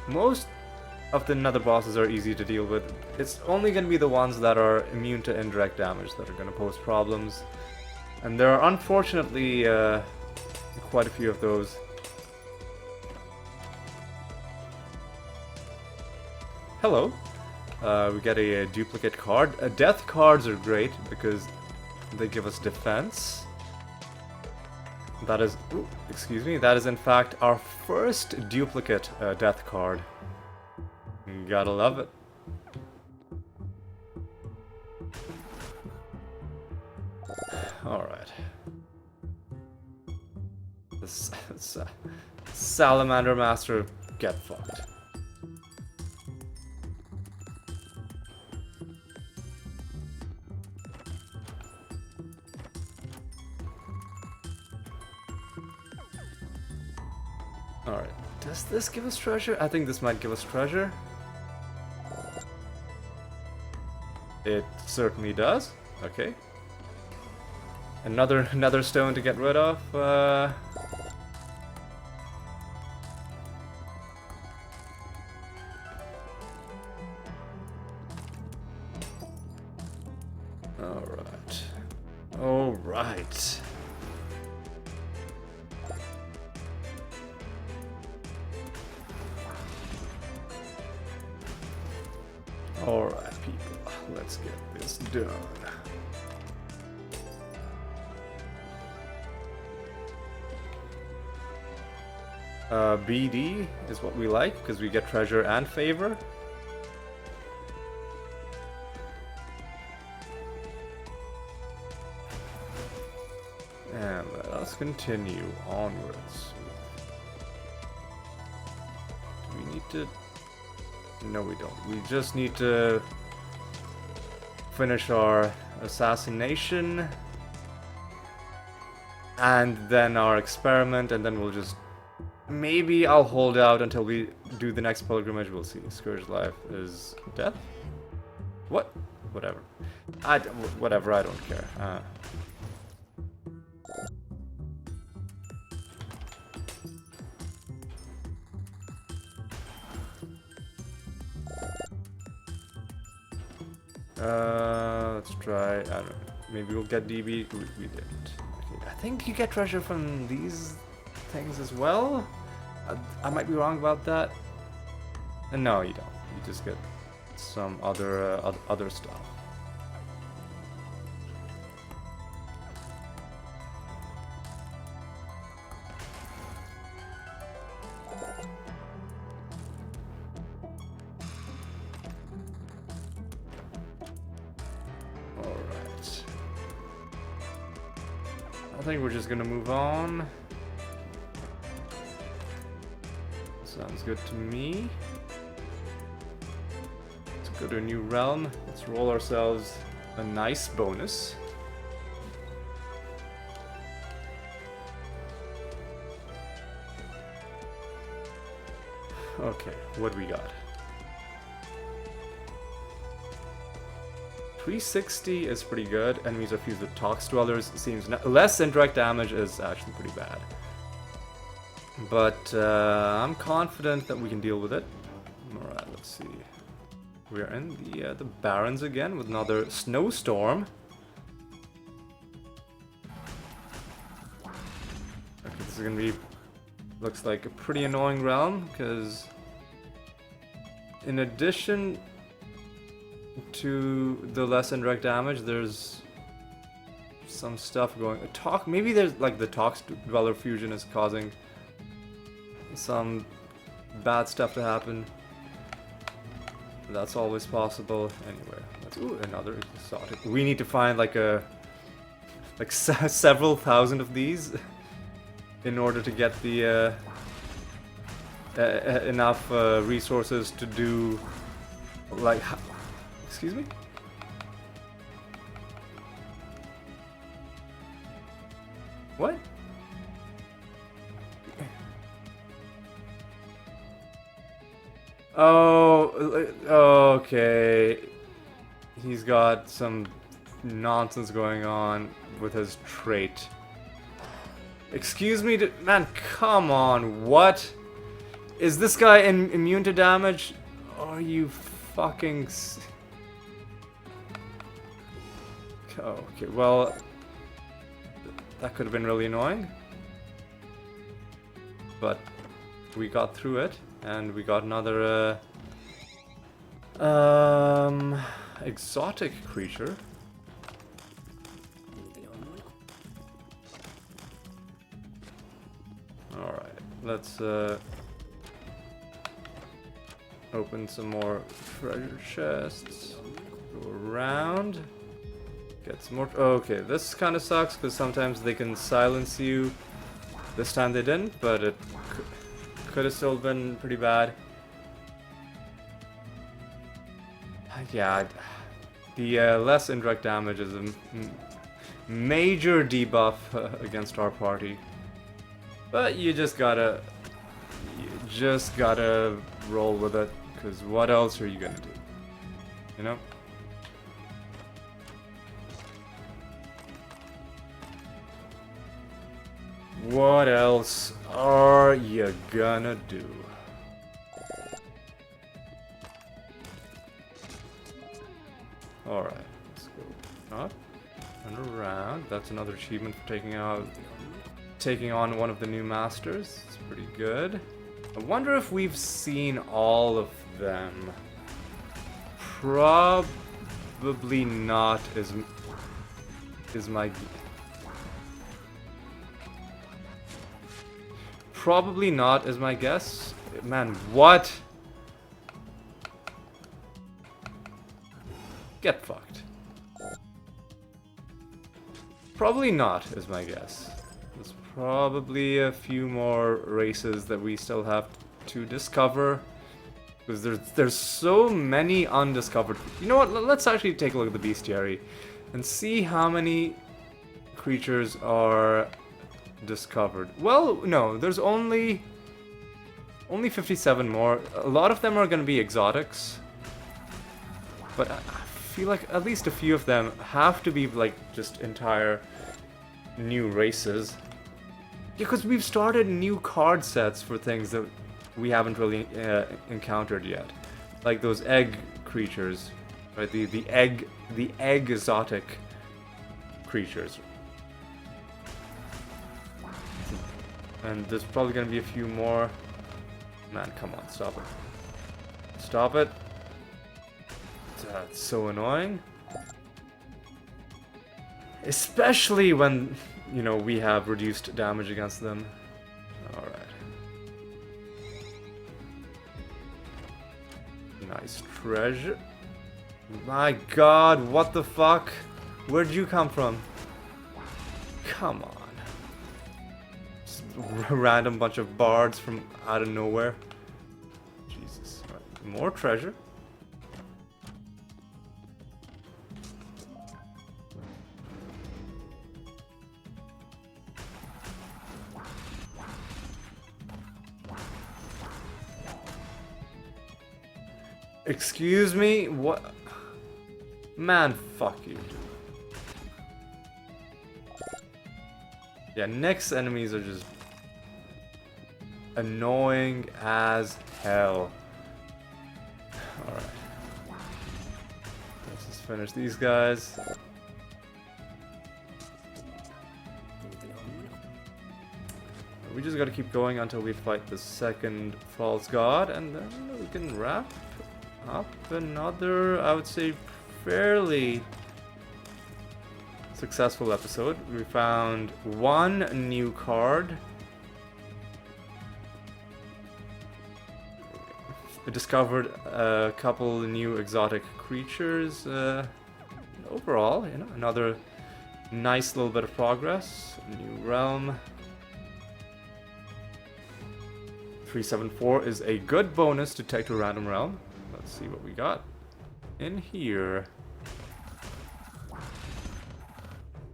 Most of the nether bosses are easy to deal with. It's only going to be the ones that are immune to indirect damage that are going to pose problems. And there are unfortunately quite a few of those. Hello. We get a duplicate card. Death cards are great because they give us defense. That is, excuse me, that is in fact our first duplicate death card. Gotta love it. Alright. This Salamander Master, get fucked. Alright, does this give us treasure? I think this might give us treasure. It certainly does. Okay. Another stone to get rid of. Alright. Alright. Alright, people. Let's get this done. BD is what we like, because we get treasure and favor. And let us continue onwards. Do we need to... No, we don't. We just need to finish our assassination. And then our experiment, and then we'll just... Maybe I'll hold out until we do the next pilgrimage. We'll see. Scourge life is death? What? Whatever. Whatever, I don't care. Let's try, I don't know, maybe we'll get DB, we didn't. Okay, I think you get treasure from these things as well? I might be wrong about that. No, you don't. You just get some other stuff. Alright. I think we're just gonna move on. Sounds good to me. Let's go to a new realm. Let's roll ourselves a nice bonus. Okay, what do we got? 360 is pretty good. Enemies are fused with Tox Dwellers. Seems less indirect damage is actually pretty bad. But I'm confident that we can deal with it. Alright, let's see. We're in the Barrens again with another snowstorm. Okay, this is gonna be... Looks like a pretty annoying realm, because... In addition to the less indirect damage, there's... some stuff going... Maybe there's like the Tox Dweller fusion is causing... some bad stuff to happen. That's always possible. Anyway, let's, ooh, another exotic. We need to find like several thousand of these in order to get the enough resources to do like. Excuse me? What? Oh, okay. He's got some nonsense going on with his trait. Excuse me, man, come on, what? Is this guy immune to damage? Are you fucking... Oh, okay, well... That could have been really annoying. But we got through it. And we got another exotic creature. Alright, let's open some more treasure chests. Go around. Get some more. Okay, this kind of sucks because sometimes they can silence you. This time they didn't, but it could have still been pretty bad. Yeah, the less indirect damage is a major debuff against our party. But you just gotta roll with it, because what else are you gonna do? You know? What else are you gonna do? Alright, let's go up. And around. That's another achievement for taking on one of the new masters. It's pretty good. I wonder if we've seen all of them. Probably not is my... Probably not is my guess. Man, what? Get fucked. Probably not is my guess. There's probably a few more races that we still have to discover. Because there's so many undiscovered... You know what? Let's actually take a look at the bestiary and see how many creatures are discovered. Well, no, there's only 57 more. A lot of them are going to be exotics. But I feel like at least a few of them have to be like just entire new races. Because we've started new card sets for things that we haven't really encountered yet. Like those egg creatures, right? The egg exotic creatures. And there's probably gonna be a few more. Man, come on, stop it. Stop it. That's so annoying. Especially when, you know, we have reduced damage against them. Alright. Nice treasure. My god, what the fuck? Where'd you come from? Come on. Just a random bunch of bards from out of nowhere. Jesus. Right. More treasure. Excuse me? What? Man, fuck you. Yeah, next enemies are just annoying as hell. Alright. Let's just finish these guys. We just gotta keep going until we fight the second false god, and then we can wrap up another, I would say, fairly successful episode. We found one new card. We discovered a couple new exotic creatures. Overall, you know, another nice little bit of progress. New realm. 374 is a good bonus to take to a random realm. Let's see what we got in here.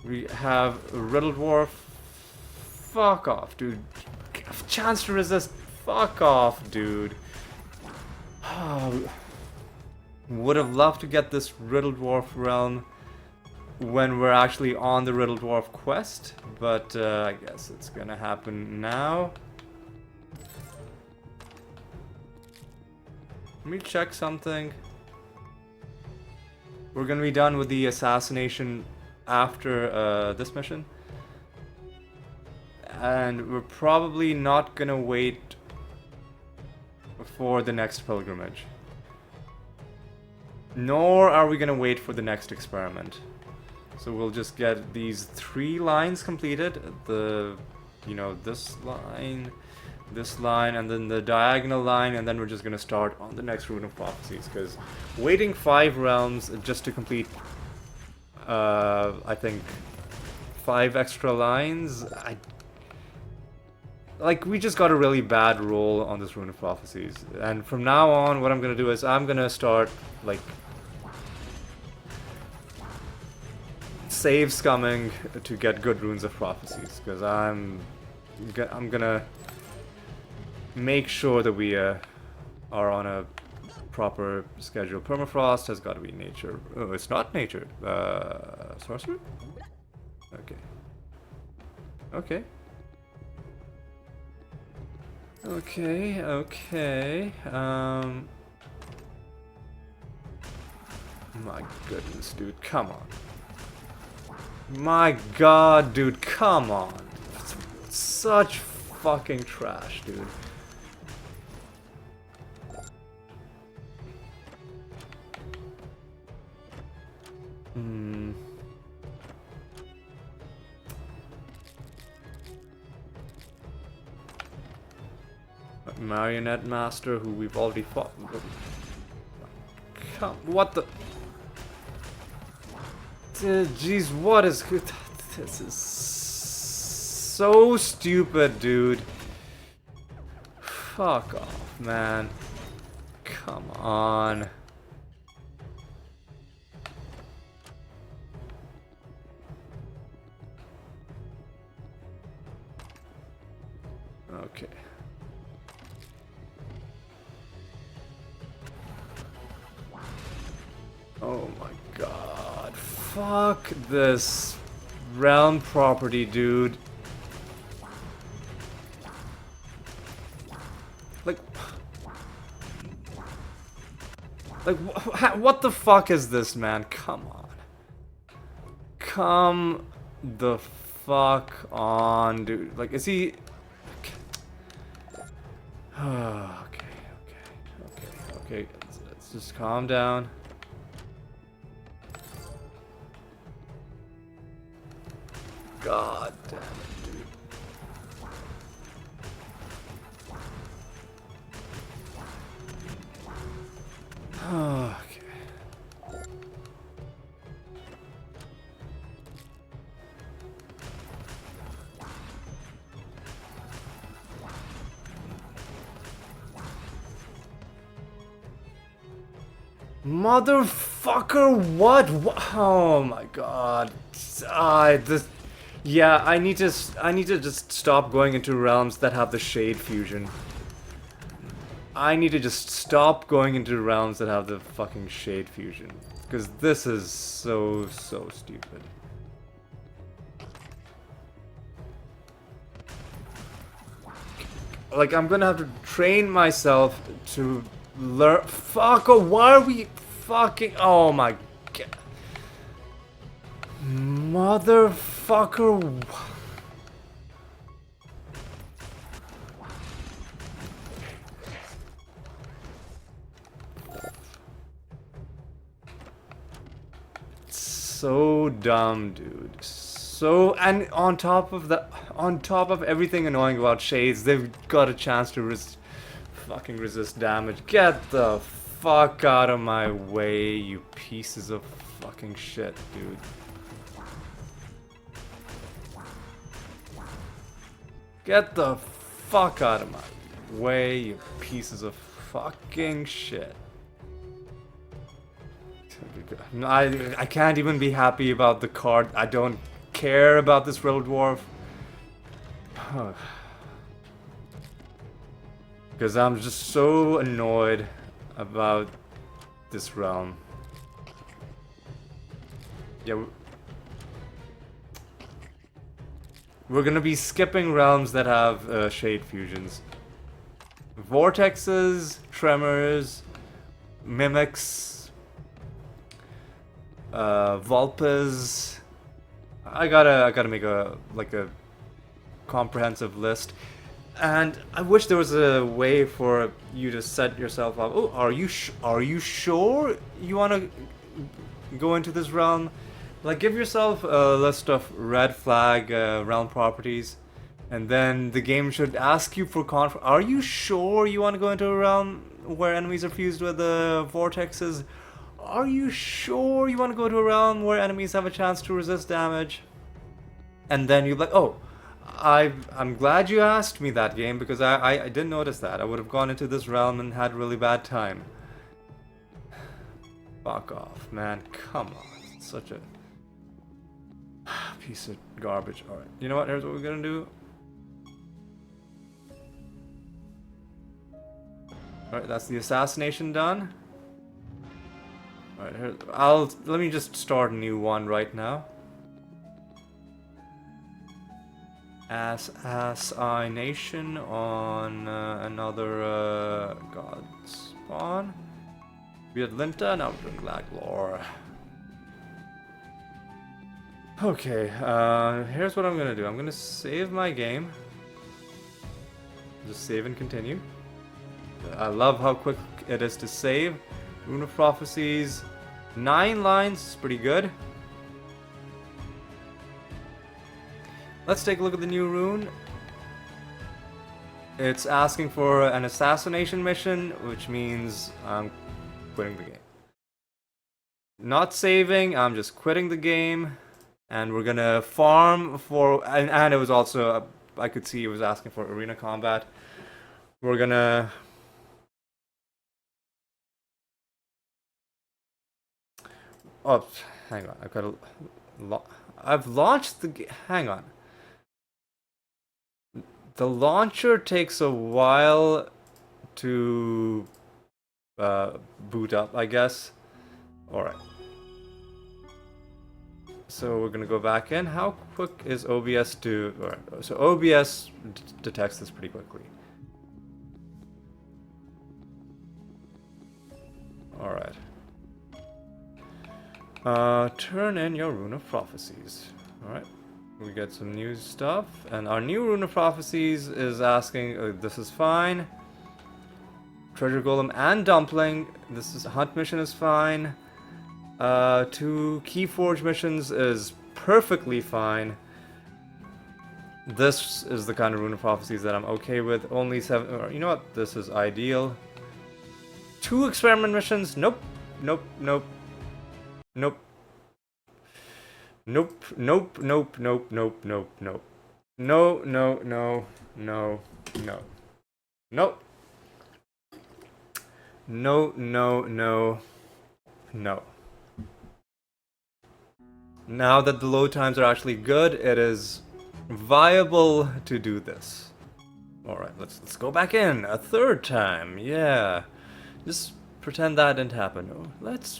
We have Riddle Dwarf. Fuck off, dude. Chance to resist. Fuck off, dude. Would have loved to get this Riddle Dwarf realm when we're actually on the Riddle Dwarf quest, but I guess it's gonna happen now. Let me check something. We're gonna be done with the assassination after this mission. And we're probably not gonna wait for the next pilgrimage. Nor are we gonna wait for the next experiment. So we'll just get these 3 lines completed. The, you know, this line, and then the diagonal line, and then we're just gonna start on the next Rune of Prophecies, because waiting 5 realms just to complete I think 5 extra lines, we just got a really bad roll on this Rune of Prophecies, and from now on what I'm gonna do is I'm gonna start like save scumming to get good Runes of Prophecies, because I'm gonna make sure that we are on a proper schedule. Permafrost has got to be nature. Oh, it's not nature. Sorcerer? Okay. Okay. Okay. My goodness, dude. Come on. My god, dude, come on. Such fucking trash, dude. Marionette Master, who we've already fought. What the? Jeez, what is? This is so stupid, dude. Fuck off, man. Come on. Okay. Oh my god. Fuck this realm property, dude. Like, what the fuck is this, man? Come on. Come the fuck on, dude. Like, is he... Okay. Let's just calm down. God damn it, dude. Okay. Motherfucker, what? Oh my god. Yeah, I need to just stop going into realms that have the shade fusion. I need to just stop going into realms that have the fucking shade fusion. Because this is so stupid. Like, I'm gonna have to train myself to learn. Fuck, oh, why are we fucking. Oh my god. Motherfucker. So dumb, dude. So, and on top of everything annoying about shades, they've got a chance to fucking resist damage. Get the fuck out of my way, you pieces of fucking shit, dude. Get the fuck out of my way, you pieces of fucking shit. I can't even be happy about the card. I don't care about this Riddle Dwarf. Because I'm just so annoyed about this realm. Yeah, we're gonna be skipping realms that have shade fusions. Vortexes, tremors, mimics, Vulpes. I gotta make a comprehensive list, and I wish there was a way for you to set yourself up. Oh, are you sure you want to go into this realm? Like, give yourself a list of red flag realm properties, and then the game should ask you for are you sure you want to go into a realm where enemies are fused with vortexes? Are you sure you want to go to a realm where enemies have a chance to resist damage? And then you're like, oh, I'm glad you asked me that, game, because I didn't notice that. I would have gone into this realm and had a really bad time. Fuck off, man. Come on. It's such a piece of garbage. Alright, you know what? Here's what we're gonna do. Alright, that's the assassination done. Alright, let me just start a new one right now. Assassination on another god spawn. We had Linta, now we're doing Glaglor. Okay, here's what I'm gonna do. I'm gonna save my game. Just save and continue. I love how quick it is to save. Rune of Prophecies, 9 lines, is pretty good. Let's take a look at the new rune. It's asking for an assassination mission, which means I'm quitting the game. Not saving, I'm just quitting the game. And we're gonna farm for... And it was also... I could see it was asking for arena combat. We're gonna... Oh, hang on. I've launched the game. Hang on. The launcher takes a while to boot up, I guess. Alright. So we're gonna go back in. How quick is OBS to... Alright, so OBS detects this pretty quickly. Alright. Turn in your Rune of Prophecies. Alright. We get some new stuff. And our new Rune of Prophecies is asking... this is fine. Treasure Golem and Dumpling. This is... Hunt mission is fine. 2 Keyforge missions is perfectly fine. This is the kind of Rune of Prophecies that I'm okay with. Only 7... Or, you know what? This is ideal. 2 experiment missions. Nope. Nope. Nope. Nope. Nope. Nope. Nope. Nope. Nope. Nope. Nope. No. No. No. No. No. Nope. No. No. No. No. Now that the load times are actually good, it is viable to do this. Alright, let's go back in a 3rd time. Yeah. Just pretend that didn't happen. Oh,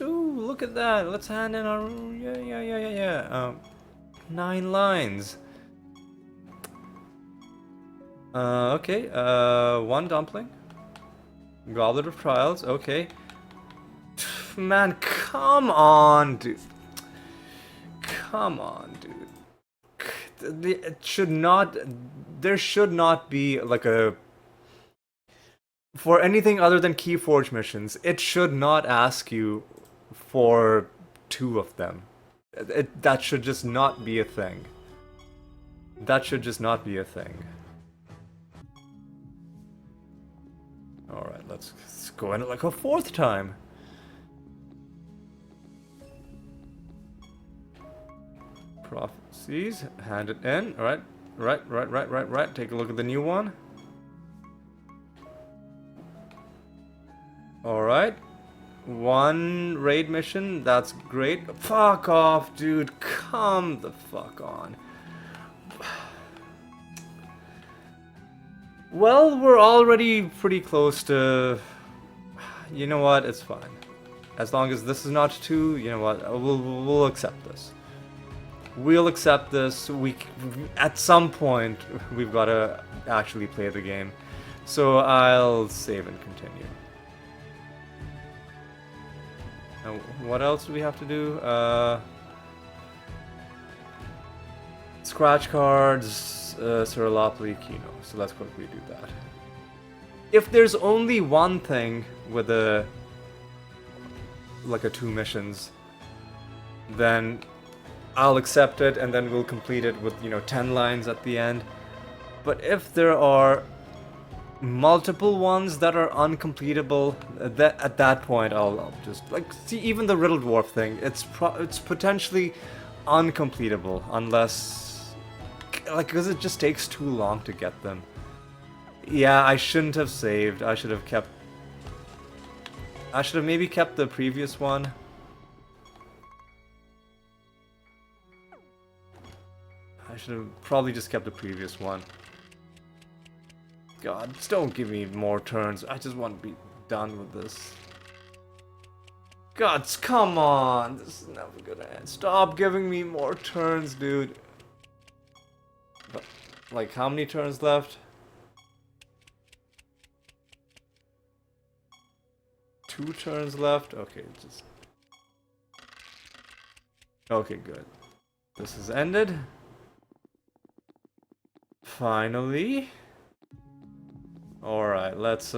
look at that. Let's hand in our... Yeah. 9 lines. Okay. 1 dumpling. Goblet of Trials. Okay. Man, come on, dude. Come on, dude. It should not... There should not be, like, a... For anything other than Keyforge missions, it should not ask you for 2 of them. That should just not be a thing. That should just not be a thing. Alright, let's go in it like a 4th time. Prophecies, hand it in. Alright, right. Take a look at the new one. Alright. 1 raid mission, that's great. Fuck off, dude. Come the fuck on. Well, we're already pretty close to... You know what? It's fine. As long as this is not 2, you know what? We'll accept this. We'll accept this. At some point, we've got to actually play the game. So I'll save and continue. Now, what else do we have to do? Scratch cards, Siralim, Kino. So let's quickly do that. If there's only one thing with a 2 missions, then I'll accept it, and then we'll complete it with, 10 lines at the end. But if there are multiple ones that are uncompletable, at that point I'll just, see, even the Riddle Dwarf thing, it's potentially uncompletable unless, because it just takes too long to get them. Yeah, I shouldn't have saved. I should have maybe kept the previous one. I should have probably just kept the previous one. God, just don't give me more turns. I just want to be done with this. God, come on. This is never gonna end. Stop giving me more turns, dude. But, how many turns left? 2 turns left? Okay, just... Okay, good. This has ended. Finally. Alright, let's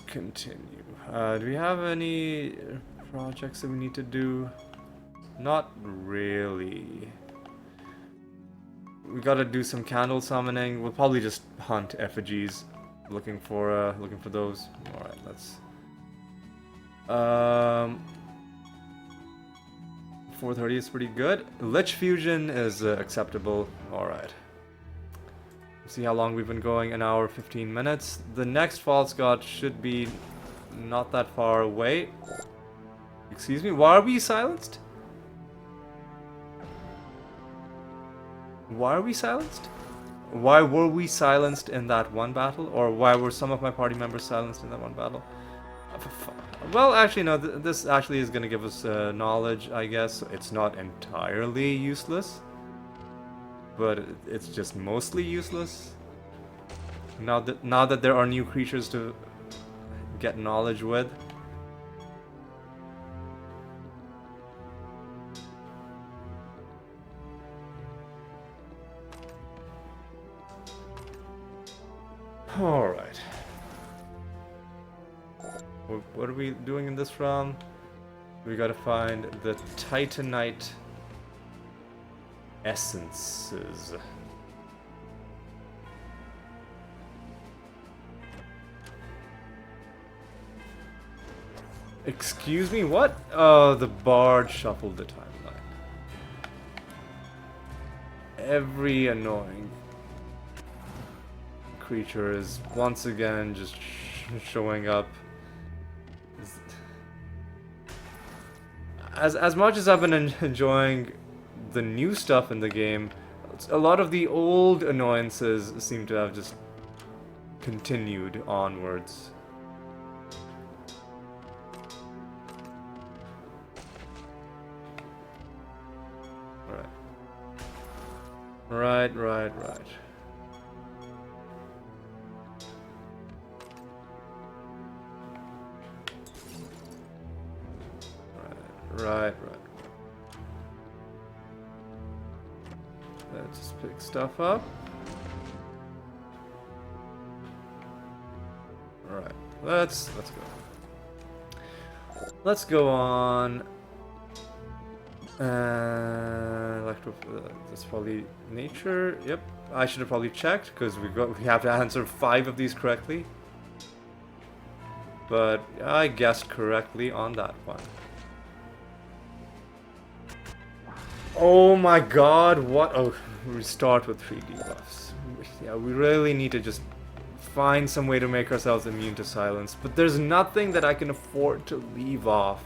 continue. Do we have any projects that we need to do? Not really. We gotta do some candle summoning. We'll probably just hunt effigies, looking for those. All right, let's. 4:30 is pretty good. Lich fusion is acceptable. All right. See how long we've been going. An hour, 15 minutes. The next false god should be not that far away. Excuse me. Why are we silenced? Why are we silenced? Why were we silenced in that one battle? Or why were some of my party members silenced in that one battle? Well, actually, no. This actually is going to give us knowledge, I guess. It's not entirely useless. But it's just mostly useless. Now that there are new creatures to get knowledge with. Alright. What are we doing in this realm? We gotta find the Titanite essences. Excuse me, what? Oh, the bard shuffled the timeline. Every annoying creature is once again just showing up. As much as I've been enjoying the new stuff in the game, a lot of the old annoyances seem to have just continued onwards. Right. Right. Let's just pick stuff up. Alright, let's go. Let's go on. That's probably nature. Yep, I should have probably checked because we have to answer 5 of these correctly. But I guessed correctly on that one. Oh my god, what? Oh, we start with 3 debuffs. Yeah, we really need to just find some way to make ourselves immune to silence. But there's nothing that I can afford to leave off.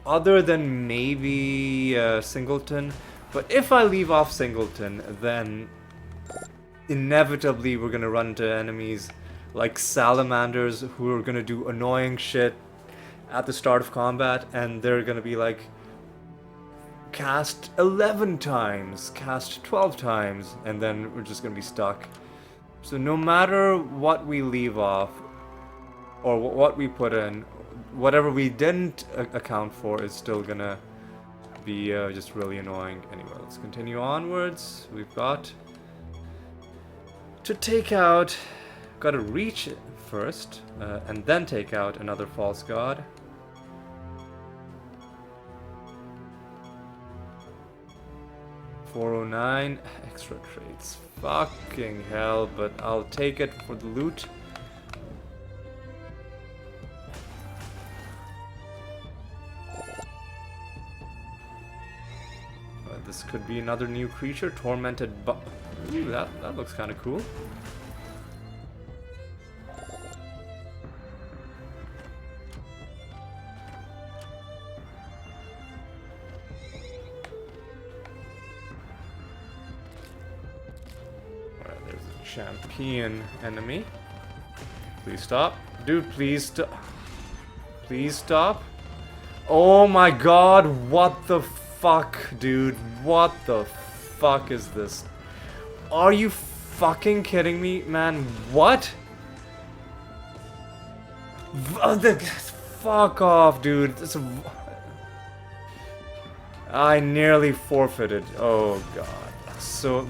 Other than maybe Singleton. But if I leave off Singleton, then inevitably we're gonna run into enemies like salamanders who are gonna do annoying shit at the start of combat, and they're gonna be like, cast 11 times, cast 12 times, and then we're just gonna be stuck. So no matter what we leave off, or what we put in, whatever we didn't account for is still gonna be just really annoying. Anyway, let's continue onwards. We've got to take out, gotta reach it first, and then take out another false god. $409 extra traits. Fucking hell, but I'll take it for the loot. This could be another new creature, tormented. Ooh, that looks kind of cool. Alright, there's a champion enemy. Please stop. Dude, please stop. Please stop. Oh my god, what the fuck, dude? What the fuck is this? Are you fucking kidding me, man? What? Fuck off, dude. I nearly forfeited. Oh god. So...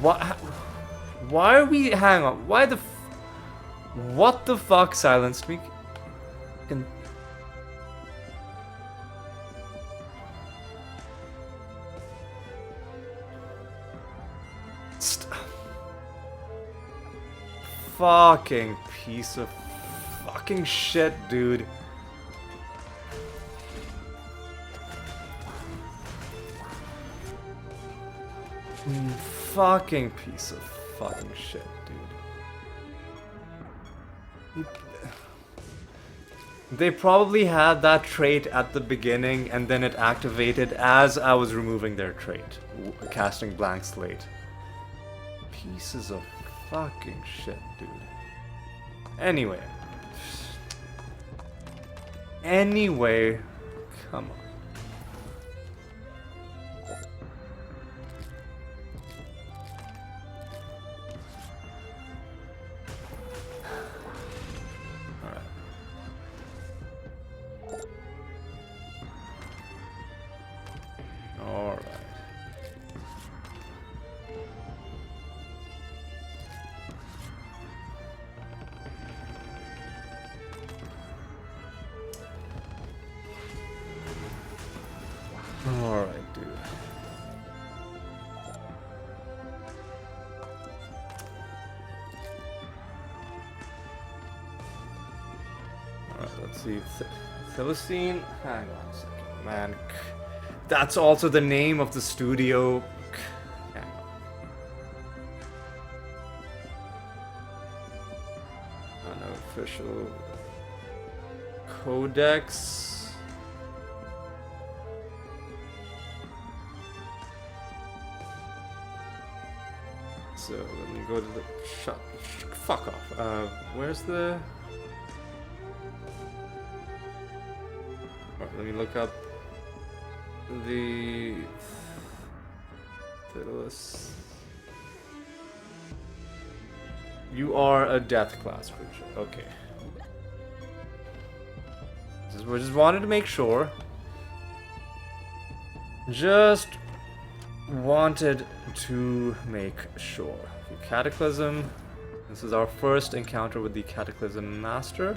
What? Why are we... Hang on. Why the... What the fuck silenced me? Can... Fucking piece of fucking shit, dude. Fucking piece of fucking shit, dude. They probably had that trait at the beginning and then it activated as I was removing their trait. Casting blank slate. Pieces of fucking shit, dude. Anyway. Come on. Alright, dude. Alright, let's see. Celestine? Hang on a second, man. That's also the name of the studio. Hang on. Unofficial Codex. So let me go to the fuck off. Where's the? Alright, let me look up the Fiddless. You are a death class creature. Okay. We just wanted to make sure. Just wanted to make sure. Cataclysm. This is our first encounter with the Cataclysm Master.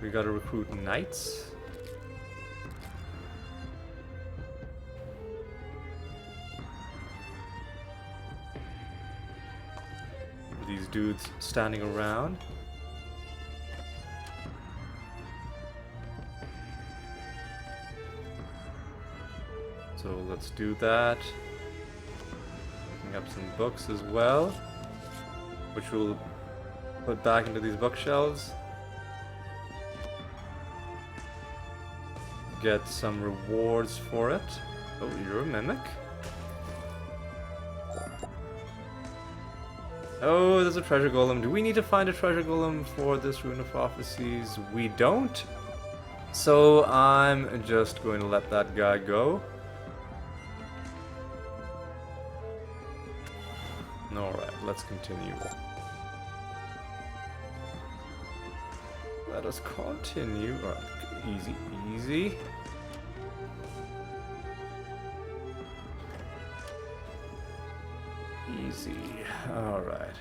We gotta recruit knights. These dudes standing around. So let's do that. Picking up some books as well, which we'll put back into these bookshelves. Get some rewards for it. Oh, you're a mimic? Oh, there's a treasure golem. Do we need to find a treasure golem for this Rune of Prophecies? We don't. So I'm just going to let that guy go. Alright, let's continue. Let us continue. Alright, easy, easy. Easy. Alright,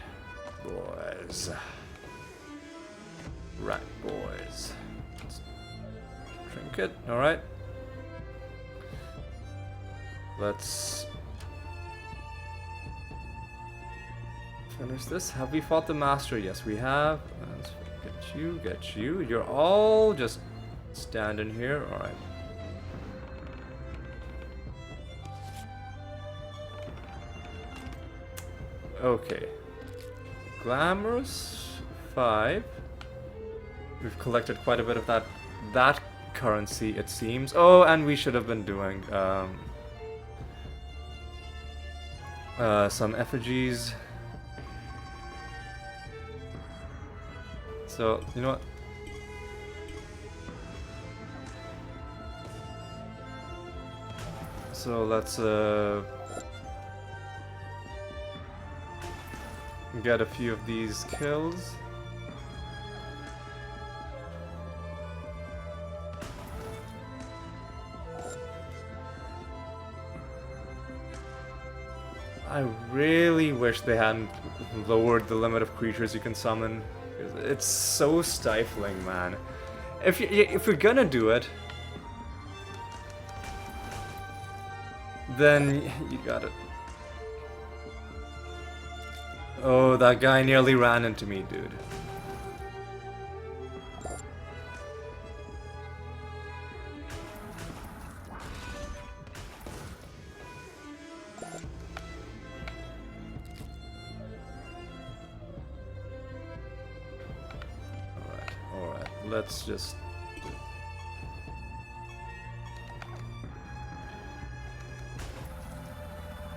boys. Right, boys. Trinket, alright. Let's finish this. Have we fought the master? Yes, we have. Let's get you. You're all just standing here. Alright. Okay. Glamorous 5. We've collected quite a bit of that currency, it seems. Oh, and we should have been doing some effigies. So, you know what? So let's get a few of these kills. I really wish they hadn't lowered the limit of creatures you can summon. It's so stifling, man. If you're gonna do it, then you gotta... Oh, that guy nearly ran into me, dude. Alright, let's just...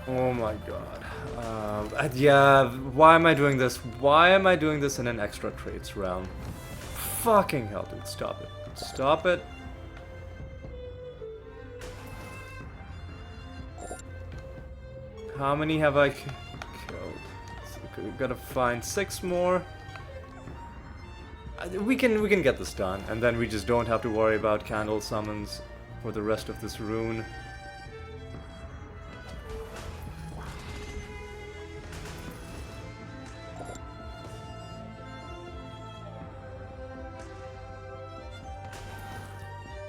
Oh my god. Yeah, why am I doing this? Why am I doing this in an extra traits realm? Fucking hell, dude. Stop it. Stop it. How many have I killed? So we've got to find 6 more. We can get this done, and then we just don't have to worry about candle summons for the rest of this rune.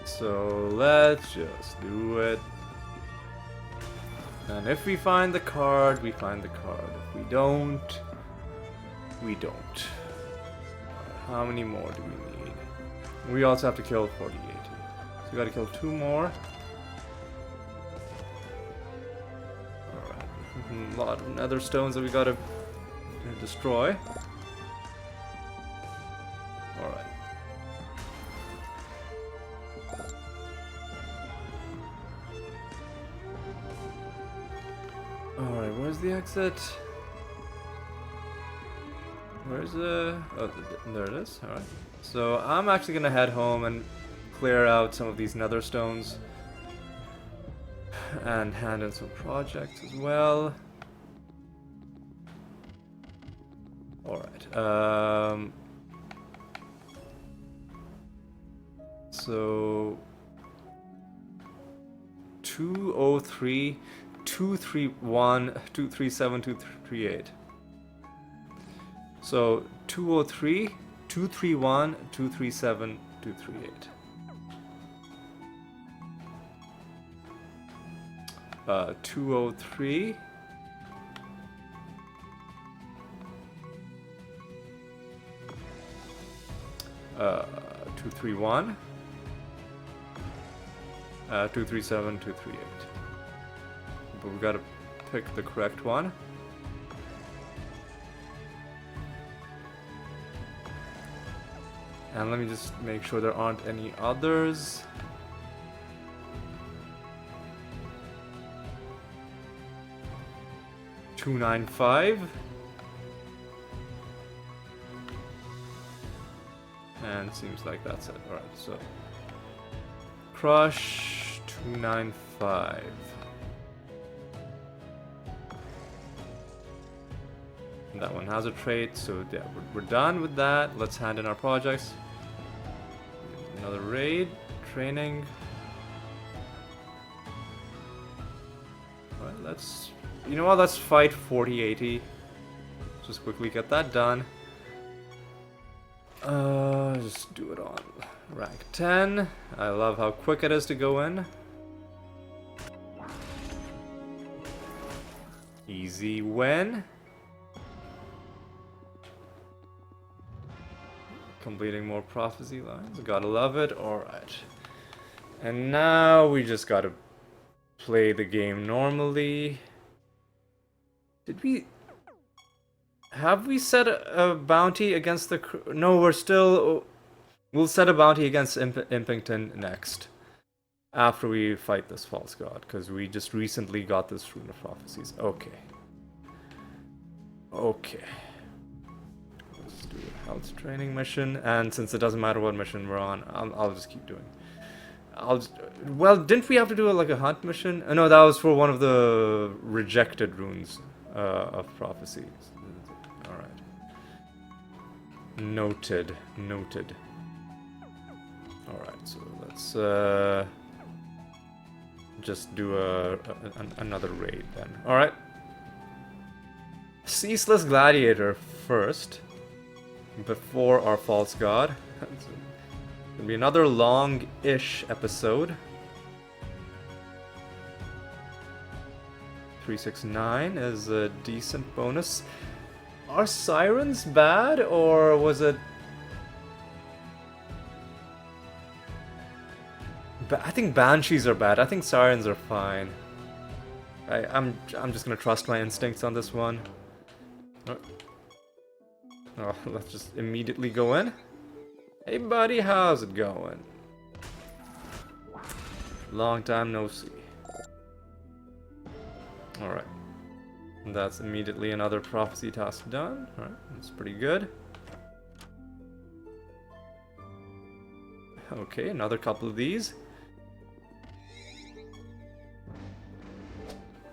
So let's just do it. And if we find the card, we find the card. If we don't, we don't. How many more do we need? We also have to kill 48. So we gotta kill 2 more. Alright. A lot of nether stones that we gotta destroy. Alright. Alright, where's the exit? Where's the... Oh, there it is. Alright. So I'm actually gonna head home and clear out some of these nether stones. And hand in some projects as well. Alright. So... 203... 231, 237, 238. So 203, 231, 237, 238. 203. 231. 237, 238. But we gotta pick the correct one. And let me just make sure there aren't any others. $295. And seems like that's it. Alright, so crush 295. That one has a trait, so yeah, we're done with that. Let's hand in our projects. Another raid, training. Alright, let's... You know what, let's fight 4080. Just quickly get that done. Just do it on rank 10. I love how quick it is to go in. Easy win. Completing more prophecy lines. Gotta love it. Alright. And now we just gotta play the game normally. Did we... Have we set a bounty against the... No, we're still... We'll set a bounty against Impington next. After we fight this false god. Because we just recently got this Rune of Prophecies. Okay. Okay. Let's do a health training mission. And since it doesn't matter what mission we're on, I'll just keep doing. Well, didn't we have to do like a hunt mission? No, that was for one of the rejected runes of prophecies. Alright. Noted. Noted. Alright, so let's just do another raid then. Alright. Ceaseless Gladiator first, before our False God. It's gonna be another long-ish episode. 369 is a decent bonus. Are sirens bad, or was it... I think banshees are bad. I think sirens are fine. I'm just gonna trust my instincts on this one. Oh, let's just immediately go in. Hey buddy, how's it going? Long time no see. Alright. That's immediately another prophecy task done. Alright, that's pretty good. Okay, another couple of these.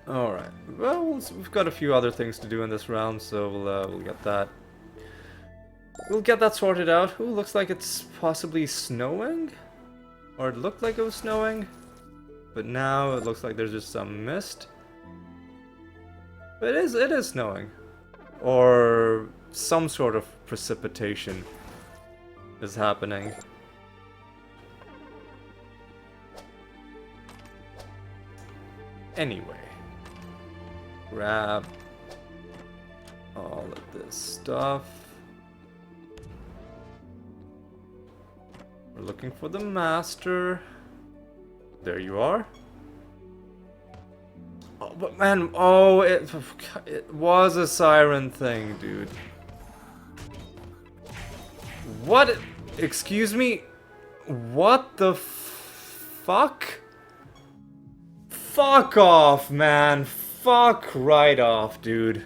Alright, well, we've got a few other things to do in this round, so we'll get that. We'll get that sorted out. Ooh, looks like it's possibly snowing? Or it looked like it was snowing. But now it looks like there's just some mist. But it is snowing. Or some sort of precipitation is happening. Anyway. Grab all of this stuff. We're looking for the master. There you are. Oh, but man, oh, it was a siren thing, dude. What? Excuse me? What the fuck? Fuck off, man. Fuck right off, dude.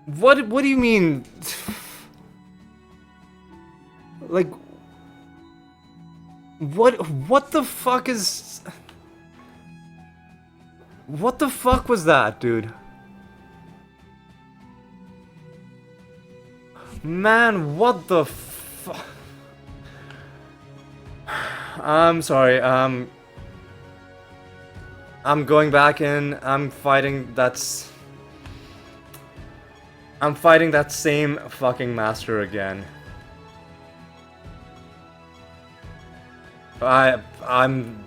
What do you mean? Like, what the fuck is... What the fuck was that, dude? Man, what the fuck? I'm sorry, I'm going back in, I'm fighting that same fucking master again. I'm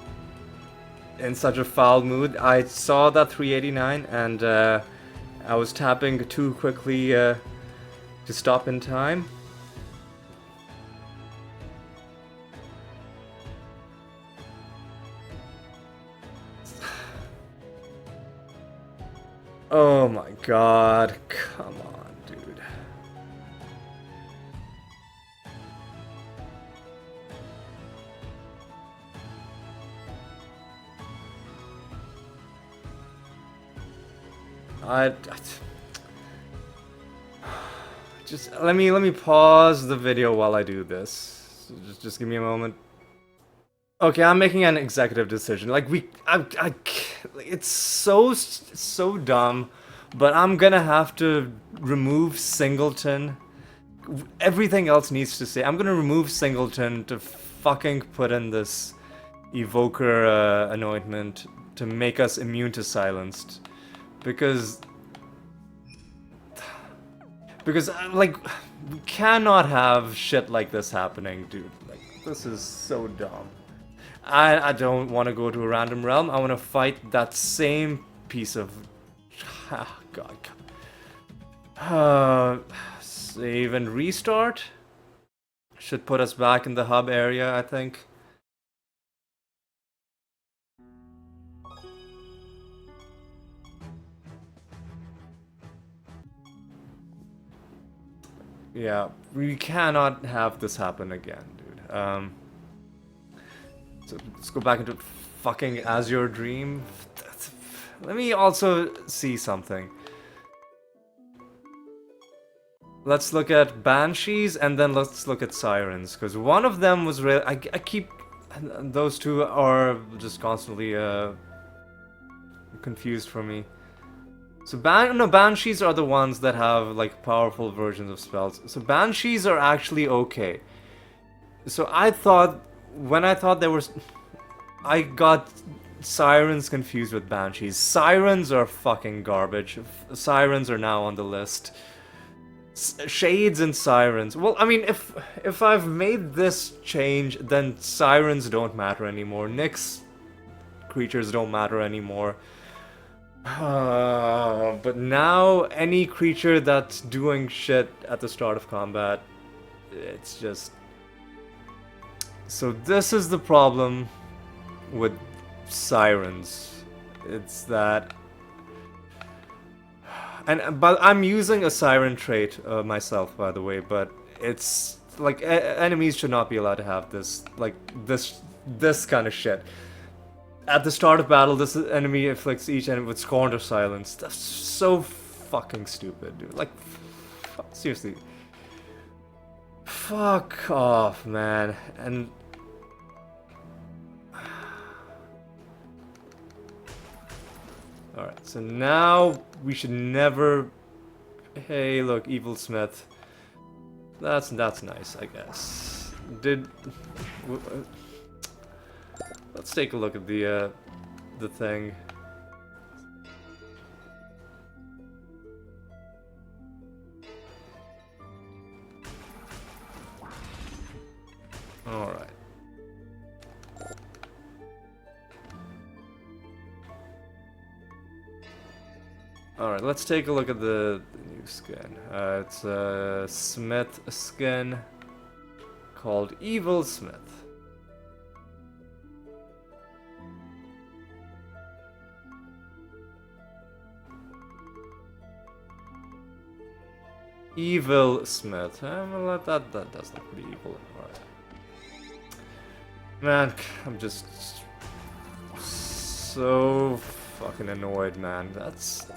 in such a foul mood. I saw that 389 and I was tapping too quickly to stop in time. Oh my god, come on, dude. Just let me pause the video while I do this. Just give me a moment. Okay, I'm making an executive decision. Like it's so dumb, but I'm gonna have to remove Singleton. Everything else needs to stay. I'm gonna remove Singleton to fucking put in this Evoker anointment to make us immune to silenced, because like we cannot have shit like this happening, dude. Like this is so dumb. I don't want to go to a random realm. I want to fight that same piece of... God. Save and restart? Should put us back in the hub area, I think. Yeah, we cannot have this happen again, dude. So let's go back into fucking Azure Dream. Let me also see something. Let's look at Banshees and then let's look at Sirens, because one of them was really... I keep... Those two are just constantly confused for me. So Banshees are the ones that have like powerful versions of spells. So Banshees are actually okay. So when I thought there was, I got Sirens confused with Banshees. Sirens are fucking garbage. Sirens are now on the list. Shades and Sirens. Well, I mean, if I've made this change, then Sirens don't matter anymore. Nyx creatures don't matter anymore. But now, any creature that's doing shit at the start of combat, it's just... So this is the problem with Sirens. It's that... But I'm using a Siren trait myself, by the way, but it's... Like, enemies should not be allowed to have this, like, this kind of shit. At the start of battle, this enemy inflicts each enemy with Scorn or Silence. That's so fucking stupid, dude. Like, seriously. Fuck off, man. And... Alright, so now we should never... Hey, look, Evil Smith. That's nice, I guess. Let's take a look at the thing. Alright. Alright, let's take a look at the new skin. It's a Smith skin called Evil Smith. Evil Smith. Well, that does look pretty evil. Alright. Man, I'm just so fucking annoyed, man. That's...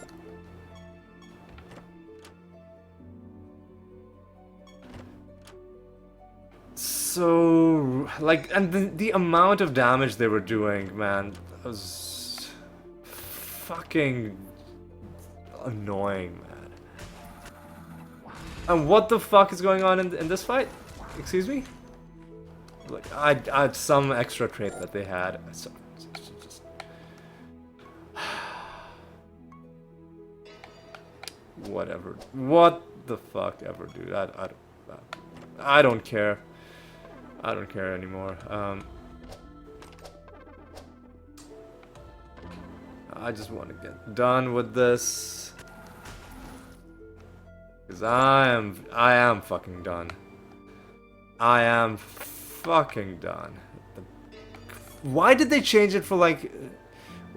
So... Like, and the amount of damage they were doing, man, was fucking annoying, man. And what the fuck is going on in this fight? Excuse me? Like, I had some extra trait that they had. So, just... Whatever. What the fuck ever, dude. I don't care. I don't care anymore. I just want to get done with this. Because I am fucking done. I am fucking done. Why did they change it for like...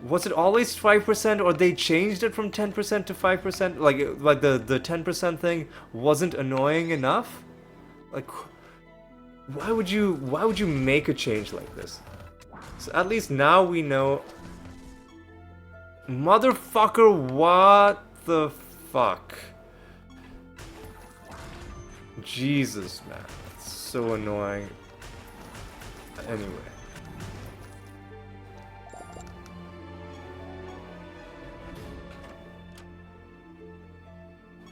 Was it always 5% or they changed it from 10% to 5%? Like the 10% thing wasn't annoying enough? Like, why would you make a change like this? So at least now we know... Motherfucker, what the fuck? Jesus, man. It's so annoying. Anyway.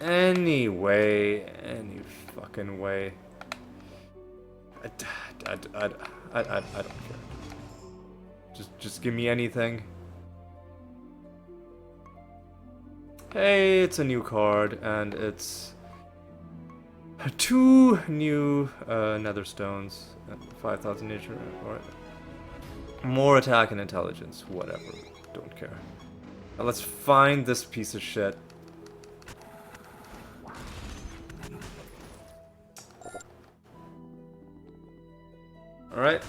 Any fucking way. I don't care. Just give me anything. Hey, it's a new card, and it's 2 new nether stones, 5,000 nature, or more attack and intelligence, whatever, don't care. Now let's find this piece of shit. Alright.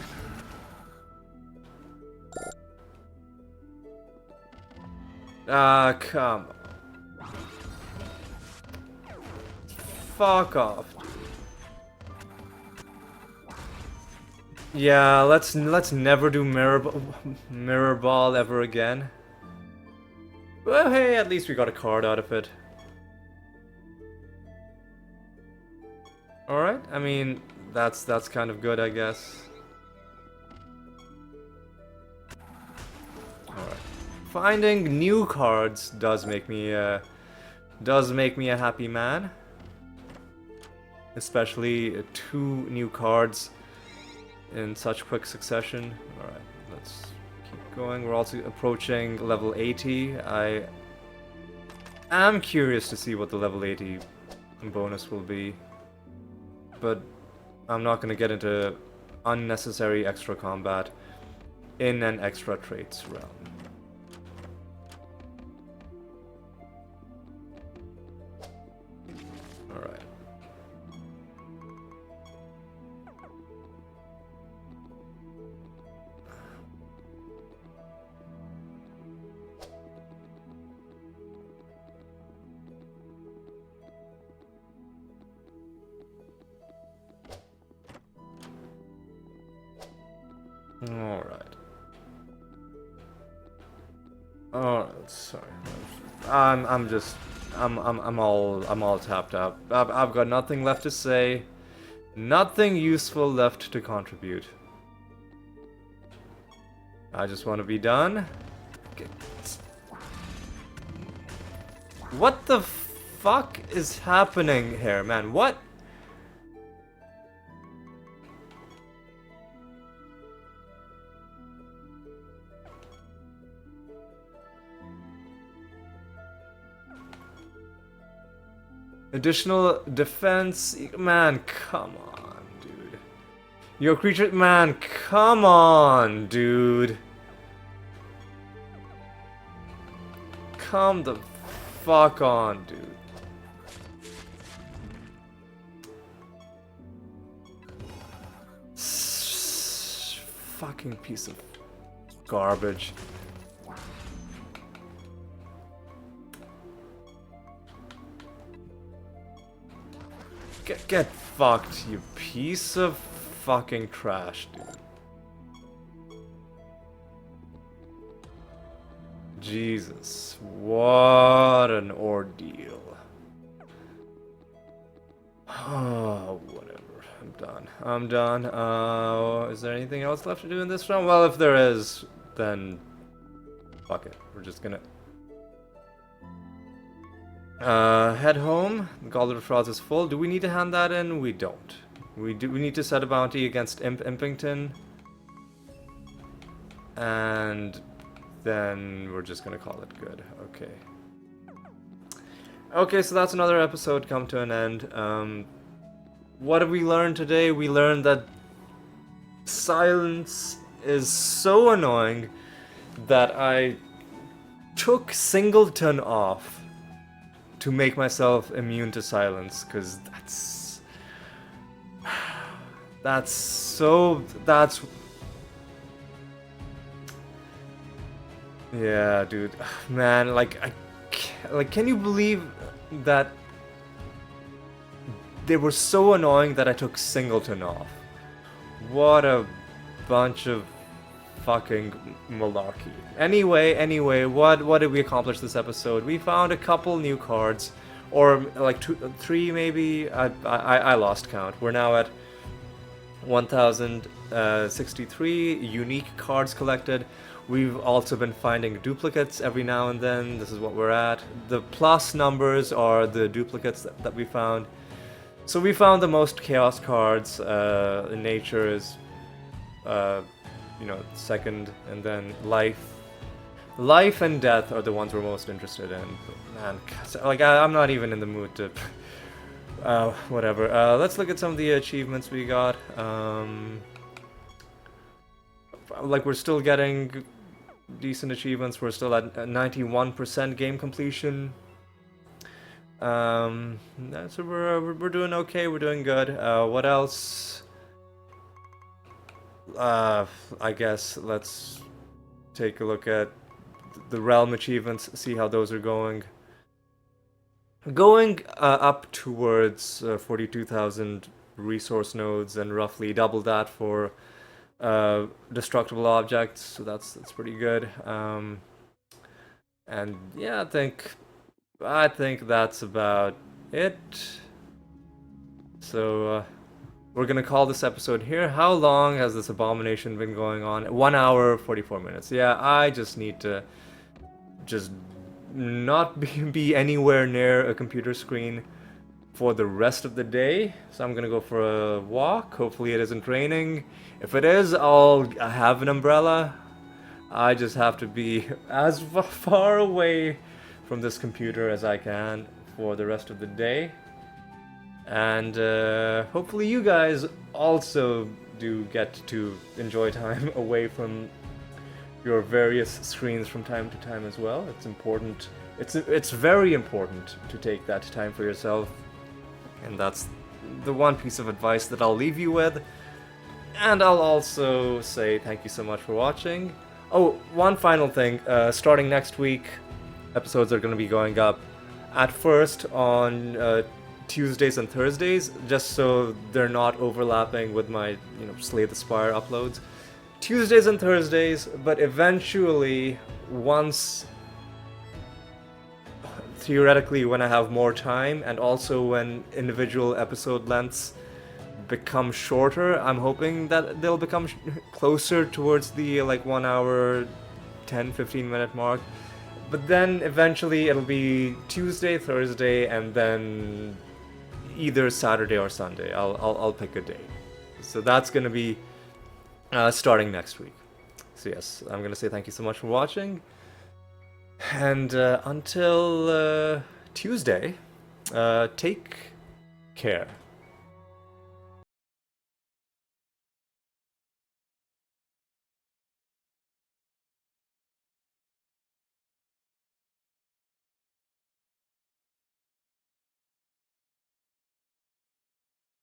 Ah, come on. Fuck off. Yeah, let's never do mirror ball ever again. Well, hey, at least we got a card out of it. Alright, I mean, that's kind of good, I guess. Alright. Finding new cards does make me a happy man. Especially 2 new cards in such quick succession. Alright, let's keep going. We're also approaching level 80. I am curious to see what the level 80 bonus will be. But I'm not going to get into unnecessary extra combat in an extra traits realm. Alright. Alright, sorry. I'm all tapped out. I've got nothing left to say. Nothing useful left to contribute. I just want to be done. What the fuck is happening here, man? What? Additional defense? Man, come on, dude. Your creature... Man, come on, dude. Come the fuck on, dude. Fucking piece of garbage. Get fucked, you piece of fucking trash, dude. Jesus, what an ordeal. Oh, whatever. I'm done. Is there anything else left to do in this round? Well, if there is, then fuck it. We're just gonna head home. The Goblet of Frauds is full. Do we need to hand that in? We don't. We need to set a bounty against Impington. And then we're just gonna call it good. Okay. Okay, so that's another episode come to an end. What have we learned today? We learned that silence is so annoying that I took Singleton off to make myself immune to silence, because yeah, dude, man, like can you believe that they were so annoying that I took Singleton off? What a bunch of fucking malarkey. Anyway, what did we accomplish this episode? We found a couple new cards, or like 3 maybe. I lost count. We're now at 1063 unique cards collected. We've also been finding duplicates every now and then. This is what we're at. The plus numbers are the duplicates that we found. So we found the most chaos cards. Nature is second, and then life and death are the ones we're most interested in. But man, like I'm not even in the mood to whatever. Let's look at some of the achievements we got. Like we're still getting decent achievements. We're still at 91% game completion. So we're doing okay. We're doing good. What else? I guess let's take a look at the realm achievements, see how those are going. Going up towards 42,000 resource nodes, and roughly double that for destructible objects, so that's pretty good. And yeah, I think that's about it. So we're gonna call this episode here. How long has this abomination been going on? 1 hour, 44 minutes. Yeah, I just need to just not be anywhere near a computer screen for the rest of the day. So I'm gonna go for a walk. Hopefully it isn't raining. If it is, I have an umbrella. I just have to be as far away from this computer as I can for the rest of the day. And hopefully you guys also do get to enjoy time away from your various screens from time to time as well. It's important. It's very important to take that time for yourself. And that's the one piece of advice that I'll leave you with. And I'll also say thank you so much for watching. Oh, one final thing. Starting next week, episodes are going to be going up at first on Tuesdays and Thursdays, just so they're not overlapping with my, Slay the Spire uploads. Tuesdays and Thursdays, but eventually, once, theoretically, when I have more time, and also when individual episode lengths become shorter, I'm hoping that they'll become closer towards the 1 hour, 10-15 minute mark. But then eventually it'll be Tuesday, Thursday, and then either Saturday or Sunday. I'll pick a day. So that's gonna be starting next week. So yes, I'm gonna say thank you so much for watching, and until Tuesday, take care.